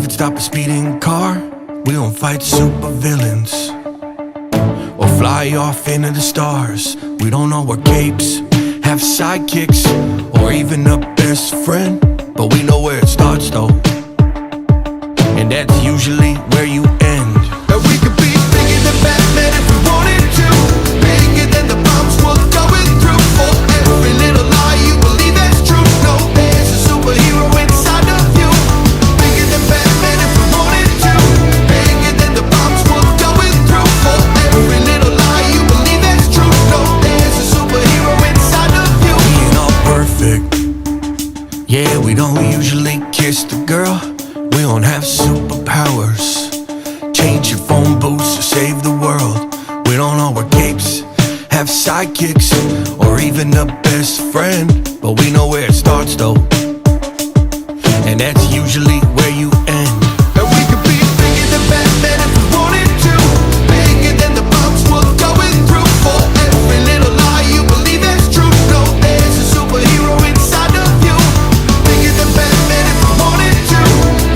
even stop a speeding car. We don't fight super villains or fly off into the stars. We don't know our capes, have sidekicks, or even a best friend. But we know where it starts though, and that's usually where you end. And we could be bigger than Batman if we wanted to, bigger than the bombs we're going through. For every little lie you believe that's true, no, there's a superhero inside of you. Bigger than Batman if we wanted to, bigger than the bombs we're going through. For every little lie you believe that's true, no, there's a superhero inside of you. We ain't all perfect, yeah, we don't usually kiss the girl. We don't have superpowers, change your phone booths to save the world. We don't know our capes, have sidekicks, or even a best friend. But we know where it starts though, and that's usually where you end. And we could be bigger than Batman if we wanted to, bigger than the bombs we're going through. For every little lie you believe that's true, no, there's a superhero inside of you. Bigger than Batman if we wanted to,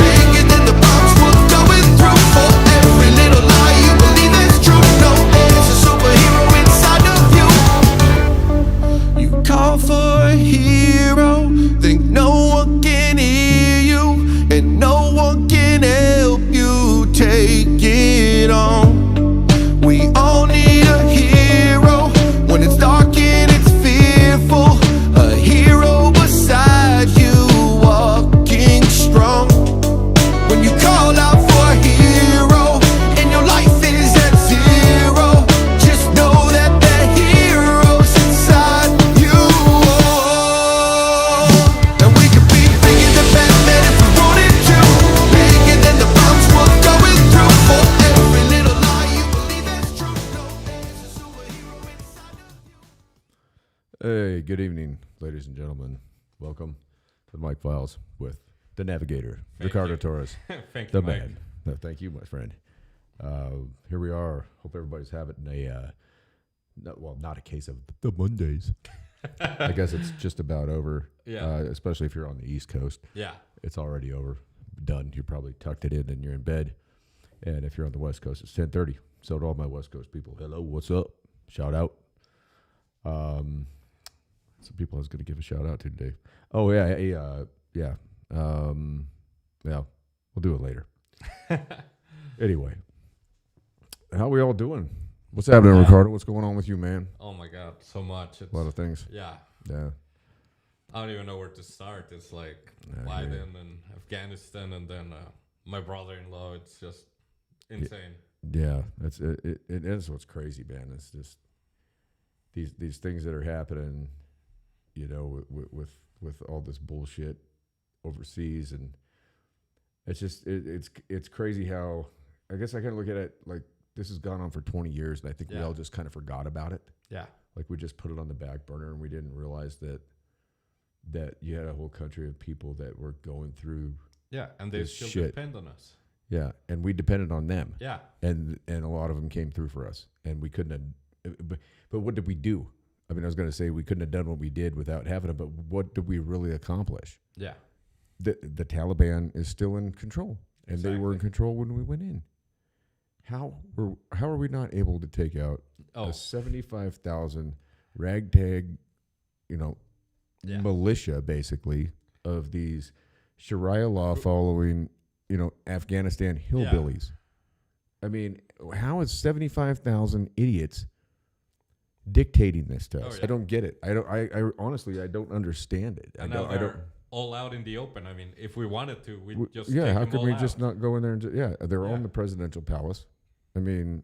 bigger than the bombs we're going through. For every little lie you believe that's true, no, there's a superhero inside of you. You call for a hero, think no one can hear you, and no one can help you take it on. We all need a hero when it's dark and it's fearful, a hero beside you walking strong. When you call out for a hero and your life is at zero, just know that the hero's inside you. And we could be bigger than Batman if we wanted to, bigger than the bombs we're going through. For every little lie you believe that's true, no, there's a superhero inside of you. Hey, good evening, ladies and gentlemen. Welcome to the Mike Files with the Navigator, Thank Ricardo you. Torres, Thank the you, Mike. man. No, thank you, my friend. Here we are. Hope everybody's having not a case of the Mondays. I guess it's just about over. Yeah. Especially if you're on the East Coast, Yeah. it's already over, done. You probably tucked it in and you're in bed. And if you're on the West Coast, it's 10:30. So to all my West Coast people, hello, what's up? Shout out. Some people I was going to give a shout out to today. Oh yeah, yeah. We'll do it later. Anyway, how we all doing? What's happening, Yeah. Ricardo? What's going on with you, man? Oh my God, so much. It's, A lot of things. yeah. Yeah. I don't even know where to start. It's like Yeah, Biden and Afghanistan, and then my brother-in-law. It's just insane. Yeah, it is what's crazy, man. It's just these things that are happening, you know, with all this bullshit overseas, and it's just it's crazy how I guess I kind of look at it like this has gone on for 20 years, and I think we Yeah. all just kind of forgot about it. Yeah. Like we just put it on the back burner, and we didn't realize that you had a whole country of people that were going through. Yeah, and they This still shit. depend on us. Yeah, and we depended on them. Yeah. And a lot of them came through for us, and we couldn't have. But what did we do? I mean, I was going to say we couldn't have done what we did without having them. But what did we really accomplish? Yeah. The Taliban is still in control, and they were in Exactly. control when we went in. How are we not able to take out Oh. a 75,000 ragtag, Yeah. militia basically of these Sharia law following, Afghanistan hillbillies? I mean, how is 75,000 idiots dictating this to us? yeah. I don't get it. I honestly, I don't understand it. And now they're all out in the open. I mean, if we wanted to, we'd just yeah, take how them could all we out. just not go in there and they're Yeah. on the presidential palace. I mean,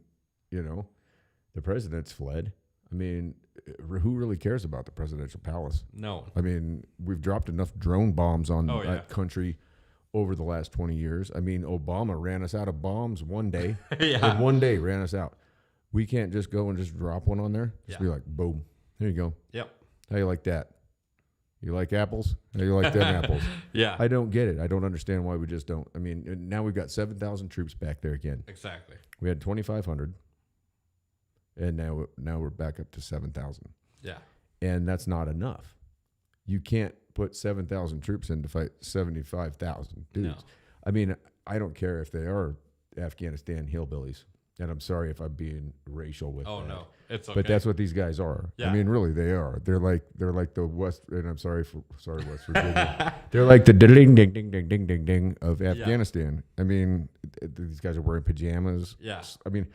the president's fled. I mean, who really cares about the presidential palace? No. I mean, we've dropped enough drone bombs on Oh, yeah. that country over the last 20 years. I mean, Obama ran us out of bombs one day. Yeah. In one day, ran us out. We can't just go and just drop one on there. Just Yeah. be like, boom, here you go. Yep. How you like that? You like apples? How you like them apples? Yeah. I don't get it. I don't understand why we just don't. I mean, now we've got 7,000 troops back there again. Exactly. We had 2,500, and now we're back up to 7,000. Yeah. And that's not enough. You can't put 7,000 troops in to fight 75,000 dudes. No. I mean, I don't care if they are Afghanistan hillbillies. And I'm sorry if I'm being racial with Oh that. no, it's okay. But that's what these guys are. Yeah. I mean, really, they are. They're like the West. And I'm sorry West Virginia. They're like the ding ding ding ding ding ding ding of Afghanistan. I mean, these guys are wearing pajamas. Yeah. I mean,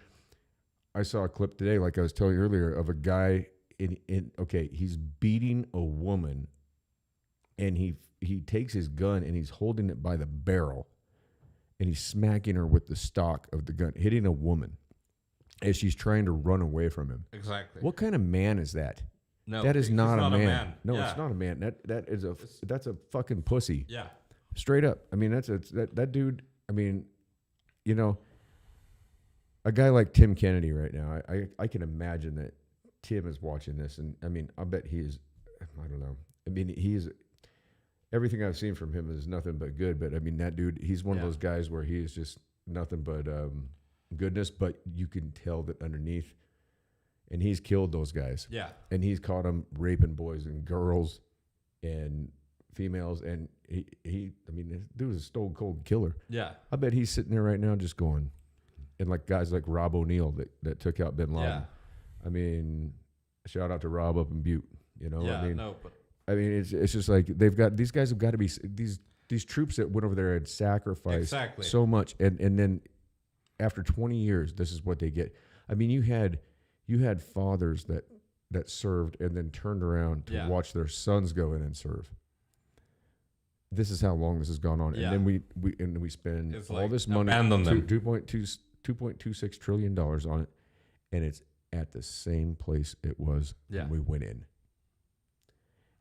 I saw a clip today, like I was telling you earlier, of a guy he's beating a woman, and he takes his gun and he's holding it by the barrel, and he's smacking her with the stock of the gun, hitting a woman as she's trying to run away from him. Exactly. What kind of man is that? No, That is he's not a man. No, Yeah. it's not a man. That's a fucking pussy. Yeah. Straight up. I mean, that dude. I mean, you know, a guy like Tim Kennedy right now. I can imagine that Tim is watching this, and I mean, I bet he is. I don't know. I mean, he's everything I've seen from him is nothing but good. But I mean, that dude, he's one of those guys where he is just nothing but goodness. But you can tell that underneath, and he's killed those guys. Yeah. And he's caught them raping boys and girls and females. And he I mean, this dude is a stone cold killer. Yeah. I bet he's sitting there right now just going, and like guys like Rob O'Neill that took out Bin Laden. Yeah. I mean, shout out to Rob up in Butte. You know, Yeah. I mean, No, but it's just like these guys have got to be these troops that went over there and sacrificed Exactly. so much, and then after 20 years, this is what they get. I mean, you had fathers that served and then turned around to watch their sons go in and serve. This is how long this has gone on, Yeah. and then we spend It's all like this money, abandon them. $2.26 trillion on it, and it's at the same place it was Yeah. when we went in.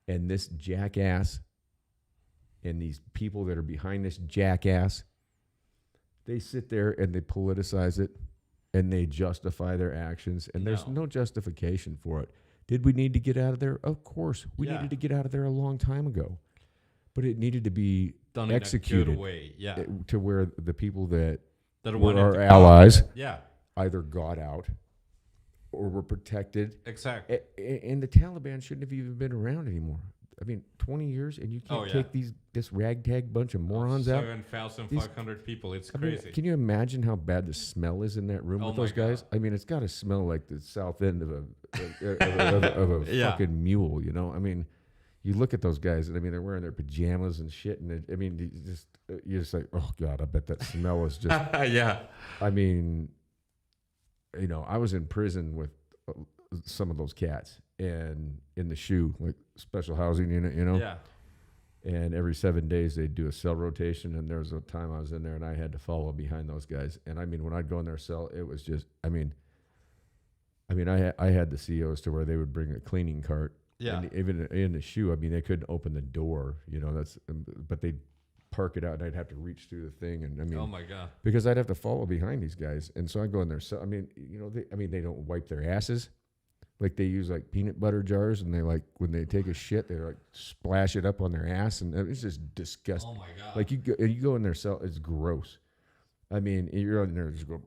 And this jackass and these people that are behind this jackass, they sit there and they politicize it and they justify their actions, and there's no justification for it. Did we need to get out of there? Of course. We needed to get out of there a long time ago. But it needed to be done executed in a good way. Yeah. to where the people that That were wanted our to allies Yeah. either got out or were protected. Exactly. And the Taliban shouldn't have even been around anymore. I mean, 20 years and you can't take this ragtag bunch of morons out. 7,500 people. It's I mean, crazy. can you imagine how bad the smell is in that room with my those guys? God. I mean, it's got to smell like the south end of a Yeah. fucking mule, you know? I mean, you look at those guys, and I mean, they're wearing their pajamas and shit, and I mean, you're just like, oh God, I bet that smell is just. Yeah. I mean, you know, I was in prison with some of those cats, and in the SHU, like special housing unit, you know. Yeah. And every 7 days they'd do a cell rotation, and there was a time I was in there and I had to follow behind those guys. And I mean, when I'd go in their cell, it was just, I mean, I had the COs to where they would bring a cleaning cart. Yeah. And even in the SHU, I mean, they couldn't open the door, you know. But they'd park it out, and I'd have to reach through the thing, and I mean, Oh my God. because I'd have to follow behind these guys, and so I go in there. So I mean, you know, they don't wipe their asses. Like they use like peanut butter jars, and they like when they take a shit, they like splash it up on their ass, and it's just disgusting. Oh my God. Like you go in their cell, it's gross. I mean, you're in there just go.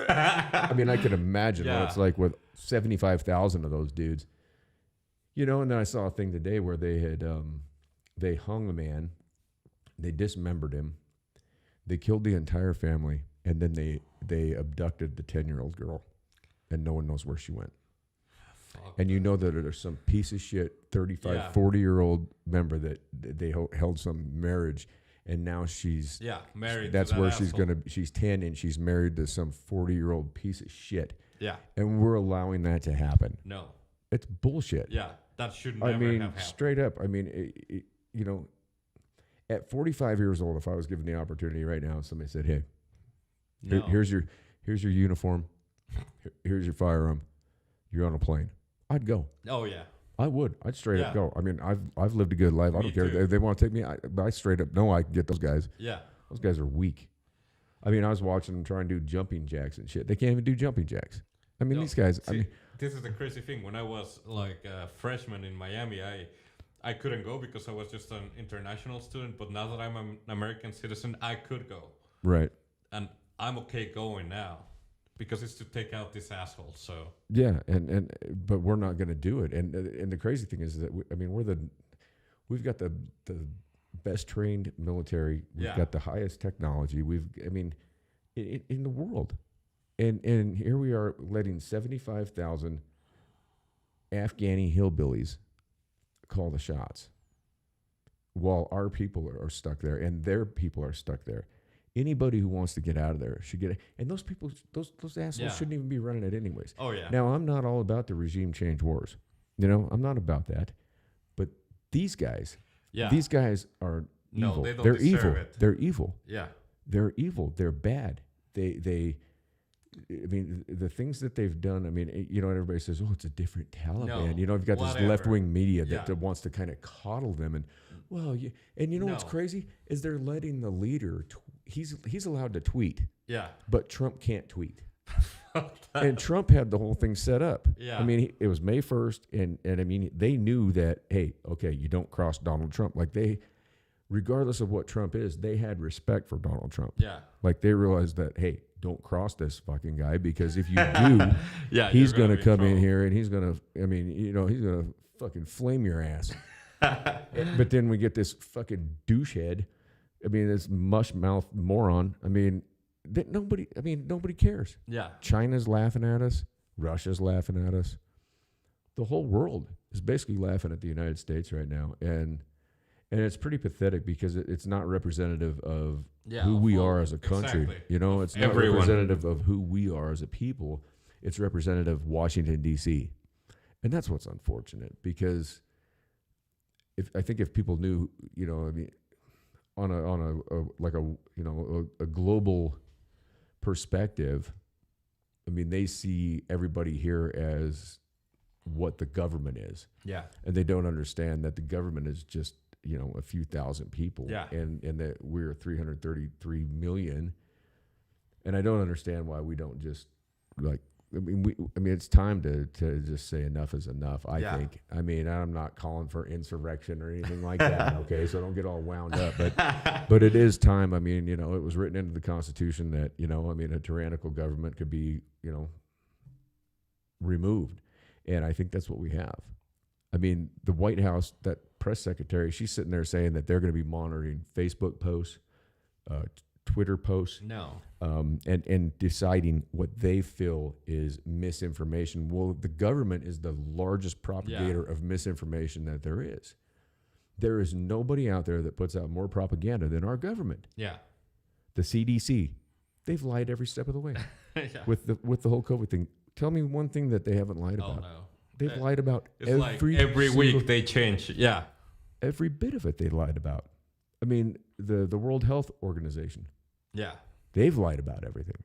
I mean, I can imagine what it's like with 75,000 of those dudes. You know, and then I saw a thing today where they had they hung a man, they dismembered him, they killed the entire family, and then they abducted the 10-year-old girl, and no one knows where she went. And you know that there's some piece of shit 35, 40-year-old member that they held some marriage, and now she's married. That's to that where asshole. she's 10 and she's married to some 40-year-old piece of shit. Yeah. And we're allowing that to happen. No. It's bullshit. Yeah. That should never I mean, have happened. straight up. I mean, you know, at 45 years old, if I was given the opportunity right now, somebody said, "Hey, No. here's your uniform, here's your firearm, you're on a plane," I'd go. Oh yeah. I would. I'd straight up Yeah. go. I mean, I've lived a good life. I Me don't care too. if they want to take me. But I straight up know I can get those guys. Yeah. Those guys are weak. I mean, I was watching them try and do jumping jacks and shit. They can't even do jumping jacks. I mean, No, these guys. I see, mean, this is the crazy thing. When I was like a freshman in Miami, I couldn't go because I was just an international student. But now that I'm an American citizen, I could go, right. and I'm okay going now because it's to take out this asshole. So Yeah, and but we're not going to do it. And the crazy thing is that we've got the best trained military. We've Yeah. got the highest technology. In the world. And here we are letting 75,000 Afghani hillbillies call the shots while our people are stuck there and their people are stuck there. Anybody who wants to get out of there should get it. And those people, those assholes Yeah. shouldn't even be running it anyways. Oh yeah. Now, I'm not all about the regime change wars. I'm not about that. But these guys are No, evil. they don't They're deserve evil. it. They're evil. Yeah. They're evil. They're bad. The things that they've done, everybody says, oh, it's a different Taliban. No, You've got this whatever. left-wing media that Yeah. wants to kind of coddle them. And, what's No. crazy is they're letting the leader, he's allowed to tweet, Yeah. but Trump can't tweet. And Trump had the whole thing set up. Yeah. It was May 1st, and they knew that, hey, okay, you don't cross Donald Trump. Like regardless of what Trump is, they had respect for Donald Trump. Yeah. Like they realized that, hey, don't cross this fucking guy, because if you do, Yeah. he's you're going to be come in trouble. here and he's going to, he's going to fucking flame your ass. But then we get this fucking douchehead. This mush mouth moron. That nobody cares. Yeah. China's laughing at us. Russia's laughing at us. The whole world is basically laughing at the United States right now. And it's pretty pathetic because it's not representative of who we are as a country. Exactly. It's not Everyone. representative of who we are as a people. It's representative of Washington, D.C. And that's what's unfortunate, because if people knew, on a global perspective, they see everybody here as what the government is. Yeah. And they don't understand that the government is just, a few thousand people. Yeah. And that we're 333 million. And I don't understand why we don't just it's time to just say enough is enough, I Yeah. think. I'm not calling for insurrection or anything like that, okay? So don't get all wound up. But it is time. It was written into the Constitution that, a tyrannical government could be, removed. And I think that's what we have. The White House, that press secretary, she's sitting there saying that they're going to be monitoring Facebook posts, Twitter posts, No. and deciding what they feel is misinformation. Well, the government is the largest propagator of misinformation that there is. There is nobody out there that puts out more propaganda than our government. Yeah. The CDC, they've lied every step of the way Yeah. with the whole COVID thing. Tell me one thing that they haven't lied Oh about. no. They've lied about It's like every single- week they change. Yeah. every bit of it. They lied about. The World Health Organization, Yeah. they've lied about everything.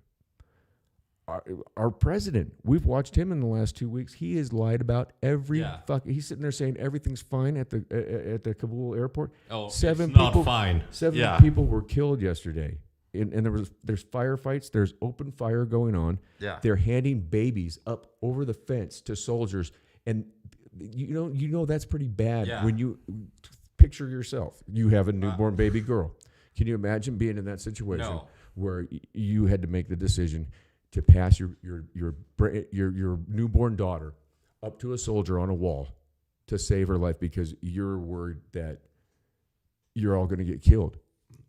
Our president, we've watched him in the last 2 weeks. He has lied about every Yeah. He's sitting there saying everything's fine at the Kabul airport. Oh, Seven it's not people- fine. Seven Yeah. people were killed yesterday, and there's firefights. There's open fire going on. Yeah. They're handing babies up over the fence to soldiers, and you know that's pretty bad. Yeah. When you picture yourself, you have a newborn baby girl. Can you imagine being in that situation No. where you had to make the decision to pass your newborn daughter up to a soldier on a wall to save her life because you're worried that you're all going to get killed?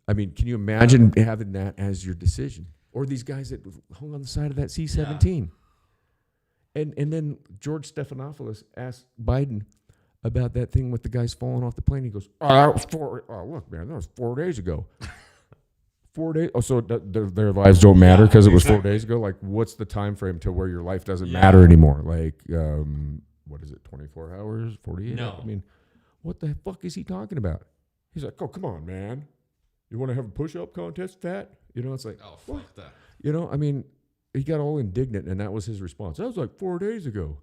Can you imagine having that as your decision? Or these guys that hung on the side of that C-17. And then George Stephanopoulos asked Biden about that thing with the guys falling off the plane. He goes, look, man, that was 4 days ago. 4 days? Oh, so their lives don't matter because it was 4 days ago? Like, what's the time frame to where your life doesn't matter anymore? Like, what is it, 24 hours, 48? No. What the fuck is he talking about? He's like, oh, come on, man. You want to have a push-up contest, fat? It's like, Oh, fuck that. he got all indignant, and that was his response. That was like 4 days ago.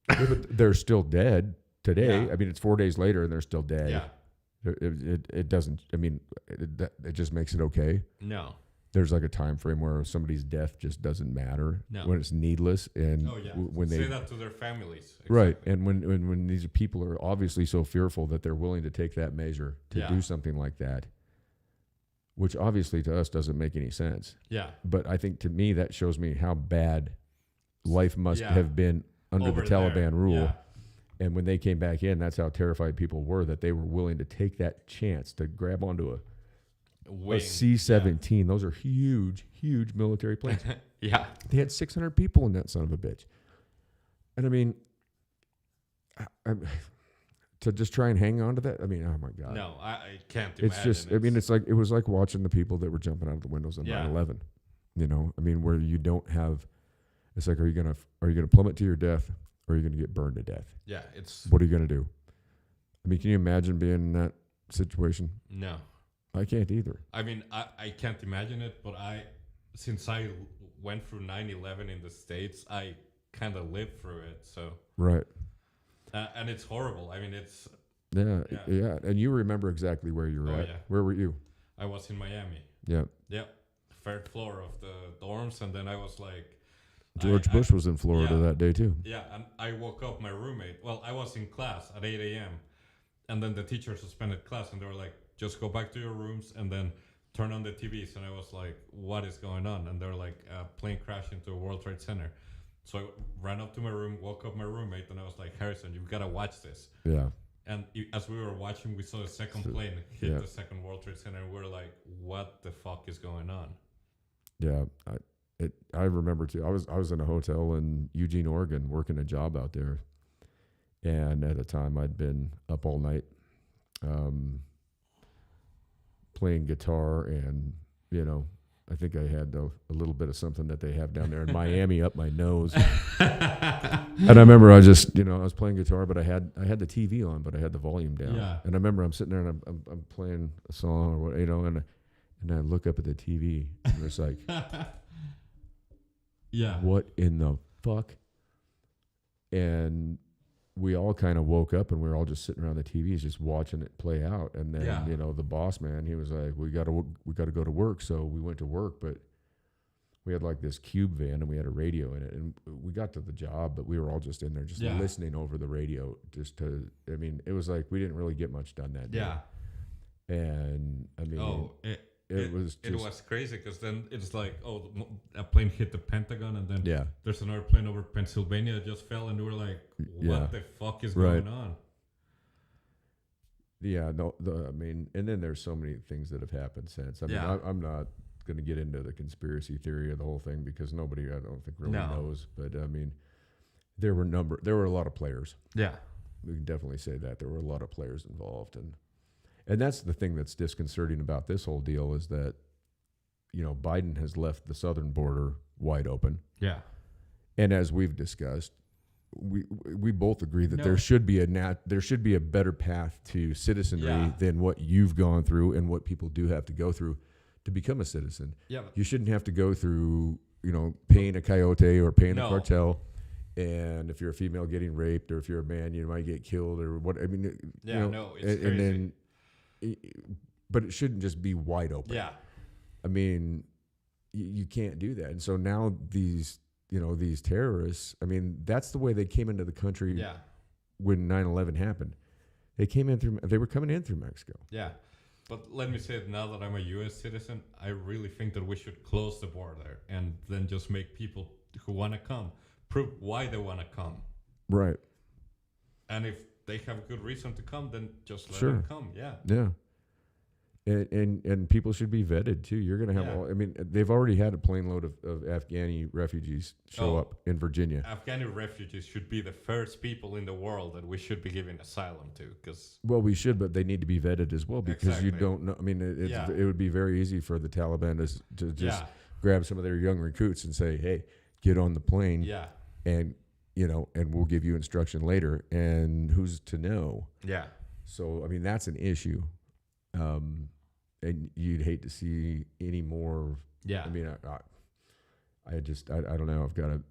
Yeah, but they're still dead today. Yeah. It's 4 days later, and they're still dead. Yeah. It doesn't. It just makes it okay. No. There's like a time frame where somebody's death just doesn't matter No. when it's needless, and Oh yeah. when Say they that to their families. right, Exactly. and when these people are obviously so fearful that they're willing to take that measure to Yeah. do something like that, which obviously to us doesn't make any sense. Yeah. But I think to me that shows me how bad life must Yeah. have been under Over the Taliban there. rule. Yeah. And when they came back in, that's how terrified people were that they were willing to take that chance to grab onto a C-17. Those are huge, huge military planes. Yeah. They had 600 people in that son of a bitch. And I mean, to just try and hang on to that, I mean, oh my God. No, I can't It's imagine. just, I mean, it's like, it was like watching the people that were jumping out of the windows on Yeah. 9/11. You know, I mean, where you don't have, it's like, are you gonna plummet to your death, or are you gonna get burned to death? Yeah, it's What are you gonna do? I mean, can you imagine being in that situation? no. I can't either. I mean, I can't imagine it, but since I went through 9/11 in the States, I kind of lived through it. So, Right. and it's horrible. I mean, it's Yeah. Yeah. Yeah. And you remember exactly where you were Oh, at. yeah. Where were you? I was in Miami. Yeah. Yep, third floor of the dorms, and then I was like, George Bush was in Florida yeah. that day too. Yeah, and I woke up my roommate. Well, I was in class at 8 a.m. and then the teacher suspended class, and they were like, "Just go back to your rooms and then turn on the TVs." And I was like, "What is going on?" And they're like, "A plane crashed into a World Trade Center." So I ran up to my room, woke up my roommate, and I was like, "Harrison, you've got to watch this." Yeah. And as we were watching, we saw a second plane hit yeah. the second World Trade Center, and we were like, "What the fuck is going on?" Yeah. I remember too. I was in a hotel in Eugene, Oregon, working a job out there, and at the time I'd been up all night, playing guitar, and you know, I think I had a little bit of something that they have down there in Miami up my nose. And I remember I was playing guitar, but I had the TV on, but I had the volume down. Yeah. And I remember I'm sitting there and I'm playing a song or what, you know, and I look up at the TV and it's like, Yeah. what in the fuck? And we all kind of woke up and we were all just sitting around the TVs just watching it play out. And then, Yeah. you know, the boss man, he was like, we got to go to work. So we went to work, but we had like this cube van and we had a radio in it, and we got to the job, but we were all just in there just Yeah. listening over the radio I mean, it was like, we didn't really get much done that day. Yeah. And I mean, Oh, it was it just, was crazy because then it's like, oh, a plane hit the Pentagon, and then yeah. there's another plane over Pennsylvania that just fell, and we were like, what Yeah. the fuck is Right. going on? Yeah, no, I mean, and then there's so many things that have happened since. I mean, Yeah. I'm not going to get into the conspiracy theory of the whole thing because nobody, I don't think, really No. knows. But I mean, there were a lot of players. Yeah. We can definitely say that there were a lot of players involved, and that's the thing that's disconcerting about this whole deal is that, you know, Biden has left the southern border wide open, Yeah. and as we've discussed, we both agree that No. there should be a better path to citizenry Yeah. than what you've gone through and what people do have to go through to become a citizen. Yeah. But You shouldn't have to go through, you know, paying a coyote or paying a No. cartel. And if you're a female getting raped, or if you're a man, you might get killed, or what. I mean, Yeah, you know, no, it's and crazy. then, but it shouldn't just be wide open. yeah. I mean, you can't do that. And so now these terrorists, I mean, that's the way they came into the country Yeah. when 9/11 happened. They were coming in through Mexico. Yeah. But let me say it now that I'm a U.S. citizen, I really think that we should close the border and then just make people who want to come prove why they want to come. Right. And if they have a good reason to come, then just let Sure. them come. Yeah. Yeah. And people should be vetted too. You're going to have Yeah. I mean, they've already had a plane load of Afghani refugees show Oh. up in Virginia. Afghani refugees should be the first people in the world that we should be giving asylum to, because Well, we should, but they need to be vetted as well because you Exactly. don't know. I mean, Yeah. it would be very easy for the Taliban to just yeah, grab some of their young recruits and say, "Hey, get on the plane, yeah, and and we'll give you instruction later." And who's to know? yeah, So, I mean, that's an issue, and you'd hate to see any more. yeah. I mean, I don't know. I've got a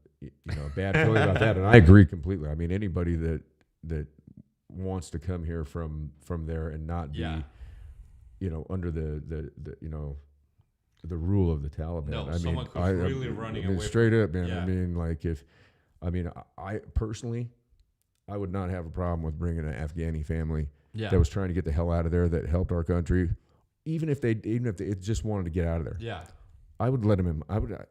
bad feeling about that, and I agree completely. I mean, anybody that wants to come here from there and not be, Yeah. under the the rule of the Taliban. No, I mean, someone who's really running away straight up, man. Yeah. I mean, like I personally, I would not have a problem with bringing an Afghani family Yeah. that was trying to get the hell out of there, that helped our country, even if they just wanted to get out of there. Yeah. I would let them in.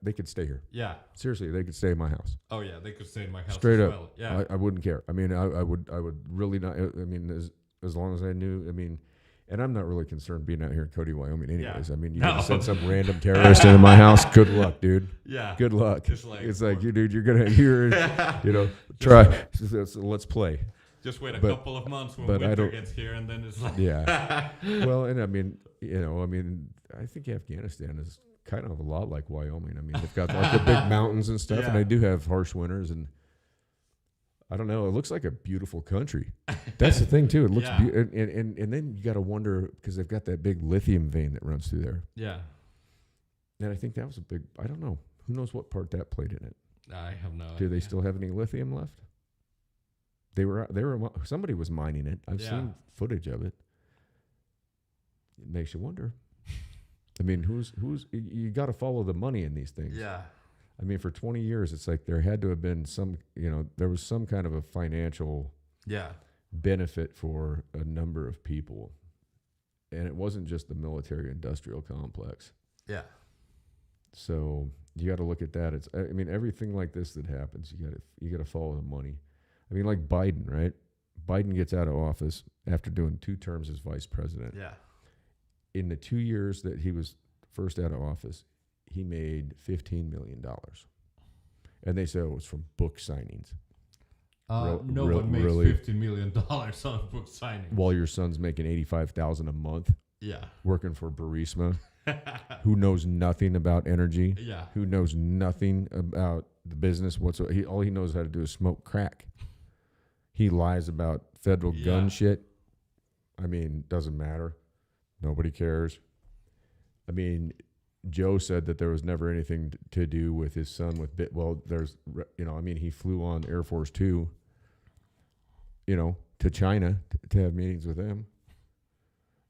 They could stay here. Yeah. Seriously, they could stay in my house. Oh yeah, they could stay in my house Straight as up. well. Yeah. I wouldn't care. I mean, I would really not. I mean, as long as I knew. I mean, and I'm not really concerned being out here in Cody, Wyoming, anyways. Yeah. I mean, you No. gonna send some random terrorist into my house? Good luck, dude. Yeah. Good luck. It's like- you, dude. You're try. So let's play. Just wait a But- couple of months when but I winter don't- gets here, and then it's like Yeah. Well, and I mean, I think Afghanistan is kind of a lot like Wyoming. I mean, they've got like the big mountains and stuff, and Yeah. they do have harsh winters. And I don't know, it looks like a beautiful country. That's the thing too. It looks Yeah. and then you got to wonder because they've got that big lithium vein that runs through there. yeah. And I think that was a big. I don't know. Who knows what part that played in it? I have no Do idea. they still have any lithium left? They were. Somebody was mining it. I've Yeah. seen footage of it. It makes you wonder. I mean, who's you got to follow the money in these things. Yeah. I mean, for 20 years, it's like there had to have been some. There was some kind of a financial Yeah. benefit for a number of people, and it wasn't just the military-industrial complex. Yeah. So you got to look at that. I mean, everything like this that happens, you got to follow the money. I mean, like Biden, right? Biden gets out of office after doing 2 terms as vice president. Yeah. In the 2 years that he was first out of office, he made $15 million, and they said it was from book signings. No one makes really- $50 million on book signing. While your son's making $85,000 a month Yeah. working for Burisma, who knows nothing about energy, Yeah. who knows nothing about the business whatsoever. All he knows how to do is smoke crack. He lies about federal gun Yeah. shit. I mean, doesn't matter. Nobody cares. I mean, Joe said that there was never anything to do with his son with well, there's, I mean, he flew on Air Force 2, to China to have meetings with them.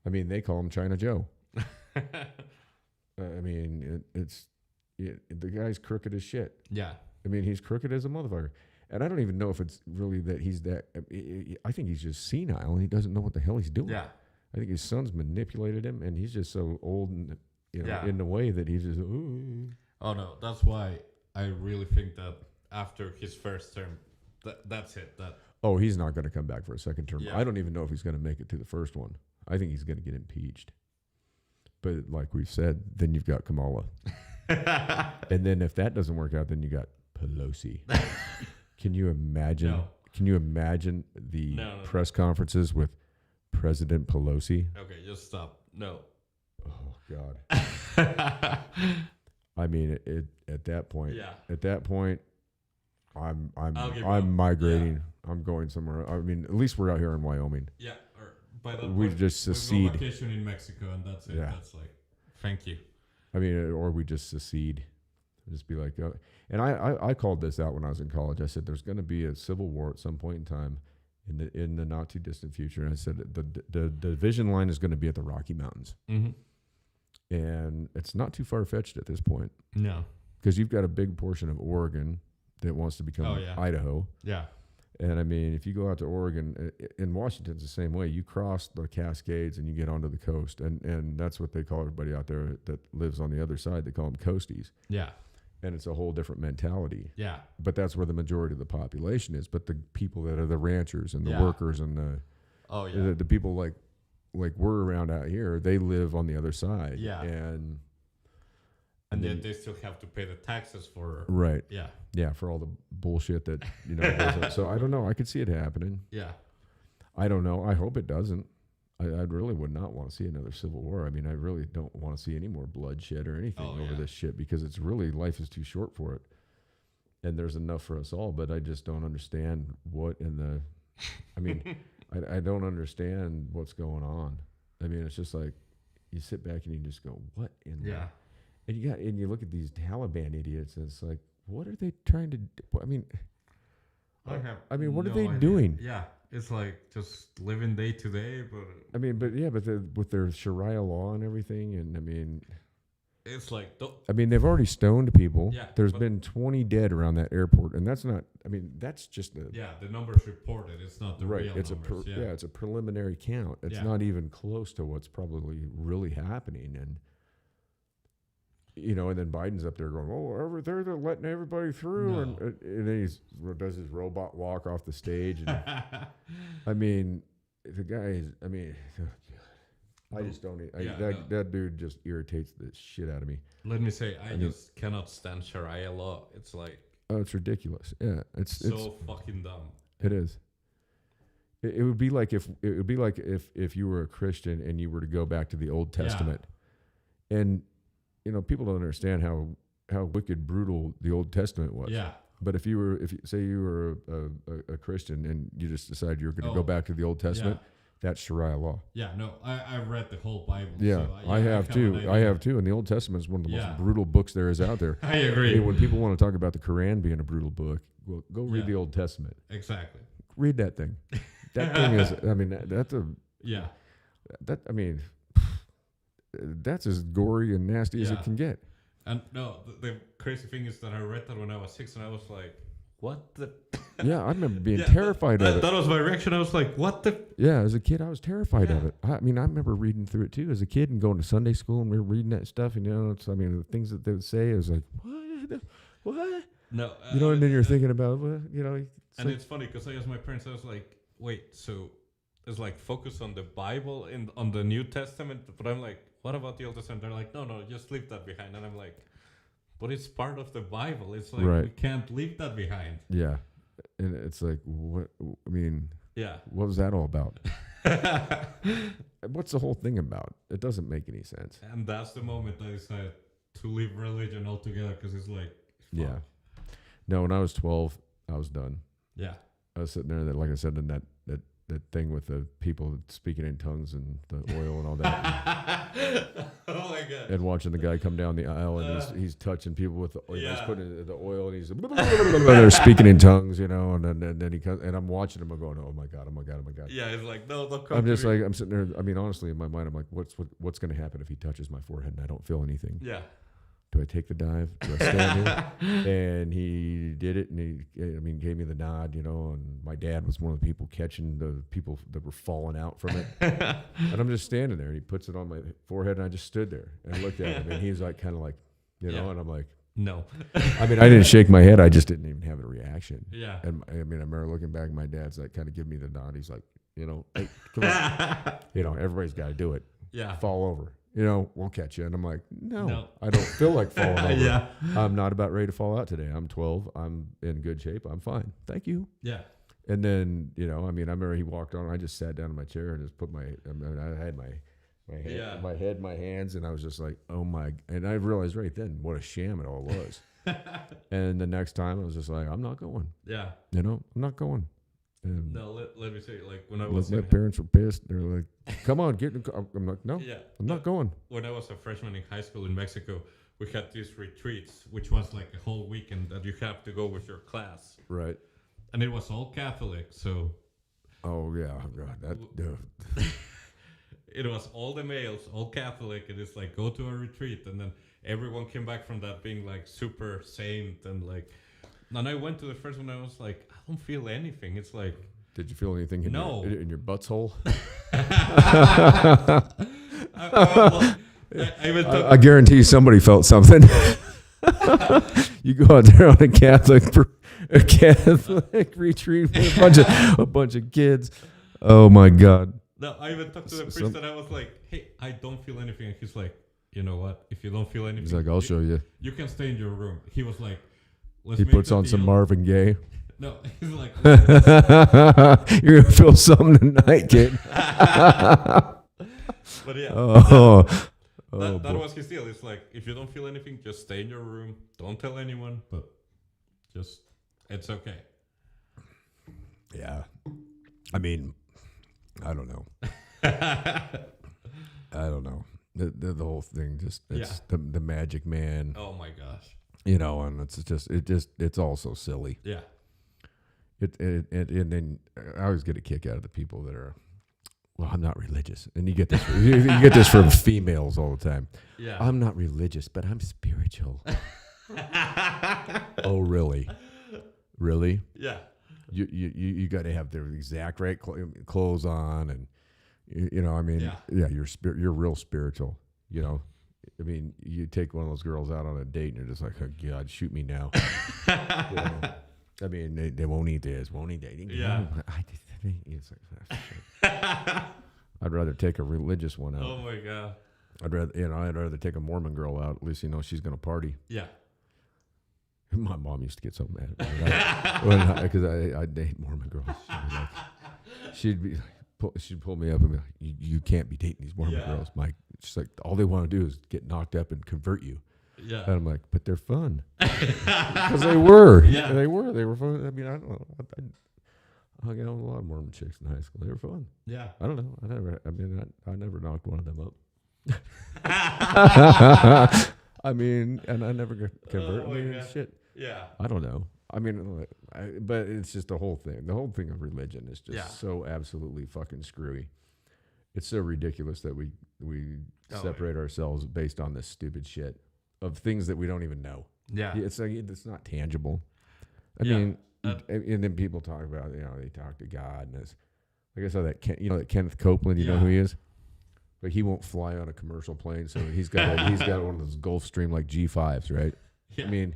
I mean, they call him China Joe. I mean, the guy's crooked as shit. Yeah. I mean, he's crooked as a motherfucker. And I don't even know if it's really that he's that. I think he's just senile and he doesn't know what the hell he's doing. Yeah. I think his son's manipulated him, and he's just so old and Yeah. in the way that he's just. Ooh. Oh no, that's why I really think that after his first term, that's it. That Oh, he's not going to come back for a second term. Yeah. I don't even know if he's going to make it to the first one. I think he's going to get impeached. But like we've said, then you've got Kamala. And then if that doesn't work out, then you got Pelosi. Can you imagine? No. Can you imagine the No. press conferences with President Pelosi? Okay, just stop. No. Oh God. I mean, at that point. Yeah. At that point, I'm I'll give I'm up. migrating. Yeah. I'm going somewhere. I mean, at least we're out here in Wyoming. Yeah. Or by that We've point, just we go secede. vacation in Mexico, and that's it. Yeah. That's like, thank you. I mean, or we just secede. Just be like, and I called this out when I was in college. I said there's going to be a civil war at some point in time in the not too distant future. And I said the division line is going to be at the Rocky Mountains, Mm-hmm. and it's not too far fetched at this point No. because you've got a big portion of Oregon that wants to become Oh, yeah. Idaho. Yeah. And I mean, if you go out to Oregon, in Washington's the same way. You cross the Cascades and you get onto the coast, and that's what they call everybody out there that lives on the other side. They call them coasties, Yeah. and it's a whole different mentality. Yeah. But that's where the majority of the population is. But the people that are the ranchers and the Yeah. workers and Oh yeah. the people like we're around out here, they live on the other side. Yeah. And And then- yet they still have to pay the taxes for. right, Yeah. yeah, for all the bullshit that goes on. So I don't know. I could see it happening. Yeah. I don't know. I hope it doesn't. I really would not want to see another civil war. I mean, I really don't want to see any more bloodshed or anything Oh, over yeah. this shit because it's really, life is too short for it. And there's enough for us all, but I just don't understand what in the, I mean, I don't understand what's going on. I mean, it's just like, you sit back and you just go, what in the, Yeah. and you look at these Taliban idiots and it's like, what are they trying to do? I mean, what are no they idea. doing? Yeah. It's like just living day to day, but with their Sharia law and everything, and I mean, it's like they've already stoned people. Yeah, There's but- been 20 dead around that airport, and that's not. I mean, that's just a yeah, the numbers reported. It's not the right. real It's numbers. a it's a preliminary count. It's Yeah. not even close to what's probably really happening. And and then Biden's up there going, "Oh, they're letting everybody through," No. and then does his robot walk off the stage. And I mean, the guy is. I mean, I just don't. That dude just irritates the shit out of me. Let me say, I just cannot stand Sharia law. It's like Oh, it's ridiculous. Yeah, it's fucking dumb. It is. It would be like if you were a Christian and you were to go back to the Old Testament, and people don't understand how wicked, brutal the Old Testament was. Yeah. But if you say you were a Christian and you just decided you're going to go back to the Old Testament, that's Sharia law. Yeah. No, I read the whole Bible. Yeah, so I have too. I have too. And the Old Testament is one of the most brutal books there is out there. I agree. I mean, when people want to talk about the Quran being a brutal book, well, go read the Old Testament. Exactly. Read that thing. That thing is. I mean, that's a. Yeah. That I mean, that's as gory and nasty as it can get. And no, the crazy thing is that I read that when I was 6, and I was like, "What the?" Yeah, I remember being terrified of it. That was my reaction. I was like, "What the?" Yeah, as a kid, I was terrified of it. I mean, I remember reading through it too as a kid and going to Sunday school, and we were reading that stuff. And the things that they would say, it was like, what? No, and then you're thinking about, it's funny because I asked my parents, I was like, "Wait, so it's like focus on the Bible on the New Testament?" But I'm like, "What about the Old Testament?" They're like, "No, just leave that behind." And I'm like, "But it's part of the Bible. It's like we can't leave that behind." Yeah, and it's like, what? I mean, what was that all about? What's the whole thing about? It doesn't make any sense. And that's the moment I decided to leave religion altogether because it's like, fuck. Yeah. No, when I was 12, I was done. Yeah. I was sitting there, like I said, in that thing with the people speaking in tongues and the oil and all that. Oh my god! And watching the guy come down the aisle and he's touching people with the oil. He's putting the oil and he's they're speaking in tongues, and then he comes and I'm watching him. I'm going, oh my god. Yeah, it's like no, don't come. I'm just like I'm sitting there. I mean, honestly, in my mind, I'm like, what's going to happen if he touches my forehead and I don't feel anything? Yeah. Do I take the dive? Do I stand here? And he did it, and he gave me the nod, and my dad was one of the people catching the people that were falling out from it. And I'm just standing there, and he puts it on my forehead, and I just stood there and looked at him, and he's like, kind of like, and I'm like, no. I mean, I didn't shake my head. I just didn't even have a reaction. Yeah. And I remember looking back, my dad's like, kind of giving me the nod. He's like, hey, come on. Everybody's got to do it. Yeah. Fall over. We'll catch you. And I'm like, no. I don't feel like falling over. Yeah. I'm not about ready to fall out today. I'm 12. I'm in good shape. I'm fine. Thank you. Yeah. And then, I remember he walked on. I just sat down in my chair and just put I had my head in my hands, and I was just like, oh my. And I realized right then what a sham it all was. And the next time I was just like, I'm not going. Yeah. I'm not going. And no, let me say, like when I was my parents were pissed. They're like, "Come on, get in the car." I'm like, "No, I'm not going." When I was a freshman in high school in Mexico, we had these retreats, which was like a whole weekend that you have to go with your class, right? And it was all Catholic, so. Oh yeah, God, that. It was all the males, all Catholic, and it's like go to a retreat, and then everyone came back from that being like super saint and like. And I went to the first one, and I was like, I don't feel anything. It's like. Did you feel anything in your butthole? I guarantee somebody felt something. You go out there on a Catholic retreat with a bunch of kids. Oh my God. No, I even talked to the priest, and I was like, hey, I don't feel anything. And he's like, you know what? If you don't feel anything. He's like, I'll show you. You can stay in your room. He was like, he puts on some Marvin Gaye. No, he's like, you're gonna feel something tonight, kid. But yeah, that was his deal. It's like if you don't feel anything, just stay in your room. Don't tell anyone, but just it's okay. Yeah, I mean, I don't know. I don't know. The whole thing just the Magic Man. Oh my gosh. And it's all so silly. Yeah. And then I always get a kick out of the people that are, well, I'm not religious, and you get this. You get this from females all the time. Yeah. I'm not religious, but I'm spiritual. Oh, really? Really? Yeah. You got to have the exact right clothes on, and you're real spiritual. I mean, you take one of those girls out on a date and you're just like, oh, God, shoot me now. You know? I mean, they won't eat this, won't eat that. Yeah. It's like, shit. I'd rather take a religious one out. Oh my God. I'd rather take a Mormon girl out. At least she's gonna party. Yeah. My mom used to get so mad because I date Mormon girls. She'd pull me up and be like, "You can't be dating these Mormon girls, Mike." She's like, "All they want to do is get knocked up and convert you." Yeah. And I'm like, "But they're fun," because they were. Yeah. They were fun. I mean, I don't know. I hung out with a lot of Mormon chicks in high school. They were fun. Yeah. I don't know. I never knocked one of them up. I mean, and I never got converted. Oh I mean, my God. shit. Yeah. I don't know. I mean, but it's just the whole thing. The whole thing of religion is just so absolutely fucking screwy. It's so ridiculous that we separate ourselves based on this stupid shit of things that we don't even know. Yeah. It's like it's not tangible. I Yeah. mean, and then people talk about they talk to God and it's like I saw that that Kenneth Copeland. You know who he is? Like he won't fly on a commercial plane, so he's got one of those Gulfstream like G5s, right? Yeah. I mean,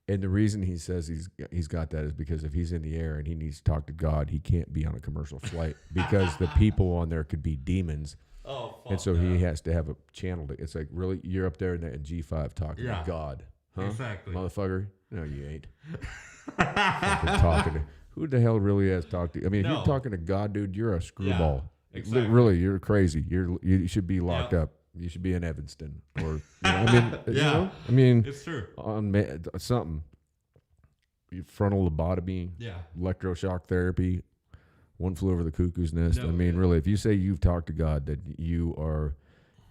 and the reason he says he's got that is because if he's in the air and he needs to talk to God, he can't be on a commercial flight because the people on there could be demons, Oh, fuck and so that. he has to have a channel. It's like, really, you're up there in that G5 talking Yeah. to God, huh? Exactly. Motherfucker. No, you ain't. Fucking talking to who the hell really has talked to? I mean, if No. you're talking to God, dude, you're a screwball. exactly. Really, you're crazy. You should be locked up. You should be in Evanston, or I mean, It's true. on something. Frontal lobotomy, Yeah. electroshock therapy, one flew over the cuckoo's nest. No, I mean, really, if you say you've talked to God, that you are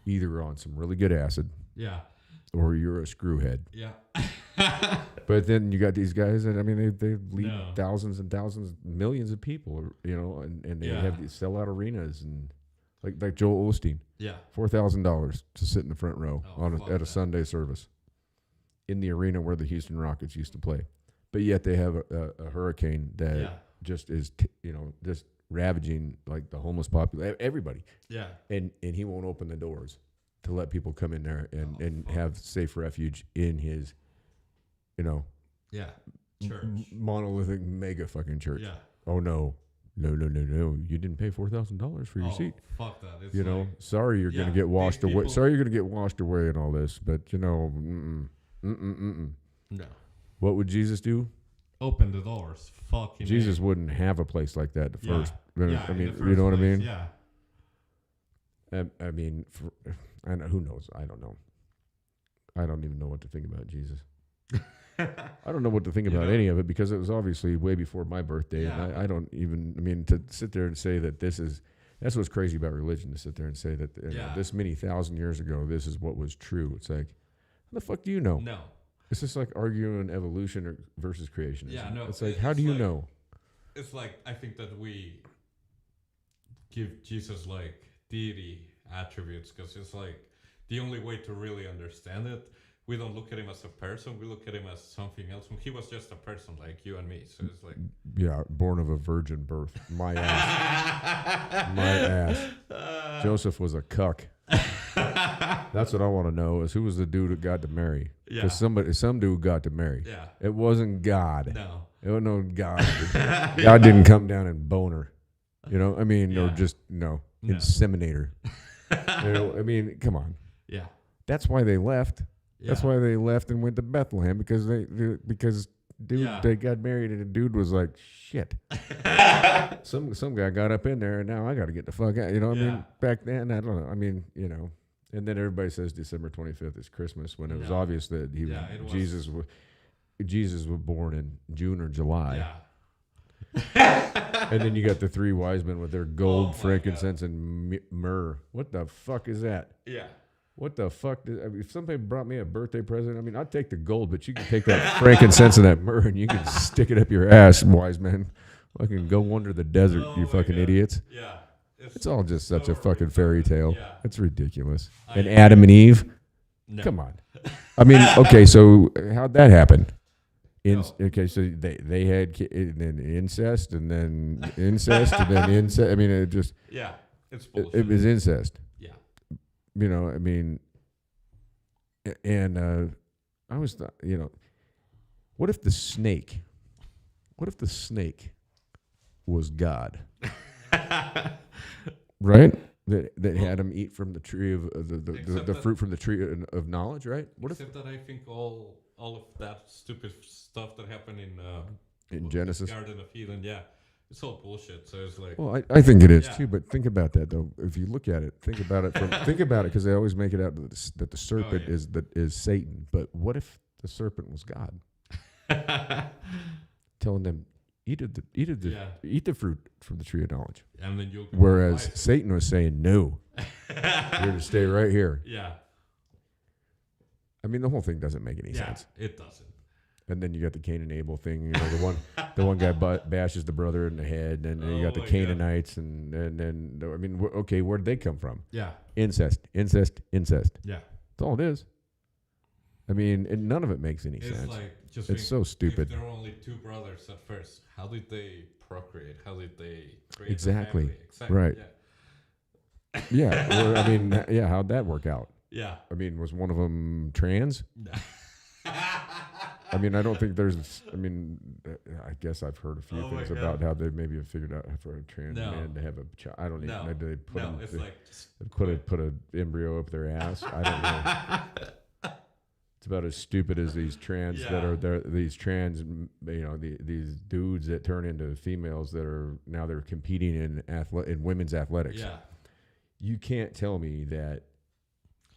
either on some really good acid Yeah. or you're a screwhead. Yeah. But then you got these guys, and I mean, they lead No. thousands and thousands, millions of people, and they Yeah. have these sellout arenas, and like Joel Osteen, Yeah. $4,000 to sit in the front row Oh, fuck at a that. Sunday service in the arena where the Houston Rockets used to play. But yet they have a hurricane that Yeah. just is just ravaging like the homeless population, everybody, Yeah. and he won't open the doors to let people come in there and have safe refuge in his Yeah. Church. monolithic mega fucking church. Yeah. Oh no, you didn't pay $4,000 for your Oh, seat. fuck that. It's Sorry you're gonna Yeah, get washed these away. people- Sorry you're gonna get washed away and all this, but No. what would Jesus do? Open the doors. Fucking Jesus wouldn't have a place like that at Yeah. first. Yeah, I in mean, the you know first what I place, mean? Yeah. I mean, who knows? I don't know. I don't even know what to think about Jesus. I don't know what to think about any of it because it was obviously way before my birthday, Yeah. and I don't even. I mean, to sit there and say that that's what's crazy about religion. To sit there and say that this many thousand years ago, this is what was true. It's like, how the fuck do you know? No. It's just like arguing evolution versus creationism. Yeah, no, It's like, how do you know? It's like, I think that we give Jesus like deity attributes because it's like the only way to really understand it. We don't look at him as a person, we look at him as something else. He was just a person like you and me. So it's like, Yeah, born of a virgin birth. My ass. My ass. Joseph was a cuck. That's what I want to know is who was the dude that got to marry? Yeah. Because some dude got to marry. yeah, It wasn't God. no. It wasn't no God. God didn't come down and bone her. I mean, or Yeah. just, No. inseminate her. I mean, come on. Yeah. That's why they left. That's Yeah. why they left and went to Bethlehem because Yeah. they got married and the dude was like, shit. some guy got up in there and now I got to get the fuck out. I mean, Yeah. back then I don't know. I mean, and then everybody says December 25th is Christmas when it was No. obvious that Yeah, it was. Jesus was born in June or July. Yeah. And then you got the three wise men with their gold, Oh my frankincense, and myrrh. What the fuck is that? Yeah. What the fuck? If somebody brought me a birthday present, I mean, I'd take the gold, but you can take that frankincense and that myrrh and you can stick it up your ass, wise man. Fucking go wander the desert, Oh you my fucking God. idiots. Yeah. It's all just such a so fucking fairy tale. Yeah. It's ridiculous. I And agree. Adam and Eve? No. Come on. I mean, okay, so how'd that happen? No. Okay, so they had and then incest and then incest and then incest. I mean, it just, Yeah. It's it bullshit. was incest. Yeah. I mean, And I was, what if the snake was God, right? That had him eat from the tree of the fruit from the tree of knowledge, right? What Except that I think all of that stupid stuff that happened in Genesis? Garden of Eden, yeah, it's all bullshit. So it's like, Well, I think it is Yeah. too. But think about that though. If you look at it, think about it because they always make it out that the serpent yeah. is Satan. But what if the serpent was God, telling them eat the fruit from the tree of knowledge? and then you'll Whereas wise. Satan was saying, no, you're to stay right here. Yeah, I mean, the whole thing doesn't make any yeah, sense. it doesn't. And then you got the Cain and Abel thing. The one guy bashes the brother in the head, and then you got the my God. Canaanites, and then I mean, okay, where did they come from? Yeah, Incest. That's yeah. all it is. I mean, and none of it makes any It's sense. like just It's think, so stupid. If there were only two brothers at first, how did they procreate? How did they create Exactly. a family? Exactly. Right. Yeah. Yeah, well, I mean, yeah, how'd that work out? Yeah. I mean, was one of them trans? I mean, I don't think there's. I mean, I guess I've heard a few Oh my things God. about how they maybe have figured out for a trans No. man to have a child. I don't even. No. Maybe they put No, him, it's they like just put a embryo up their ass. I don't know. It's about as stupid as these trans that Yeah. are there. These trans, these dudes that turn into females that are now they're competing in women's athletics. yeah. You can't tell me that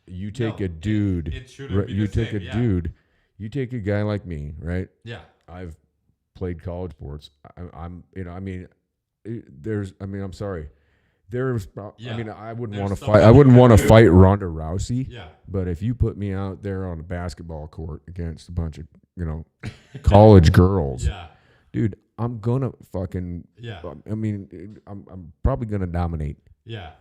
you take No, a dude. It shouldn't Right, be you the take same. a Yeah. dude. You take a guy like me, right? Yeah. I've played college sports. I'm I'm sorry. There's, Yeah. I mean, I wouldn't There's want to something fight. I you wouldn't can want to do. fight Ronda Rousey. Yeah. But if you put me out there on a basketball court against a bunch of, college girls, Yeah. dude, I'm gonna fucking. Yeah. I mean, I'm probably gonna dominate. Yeah.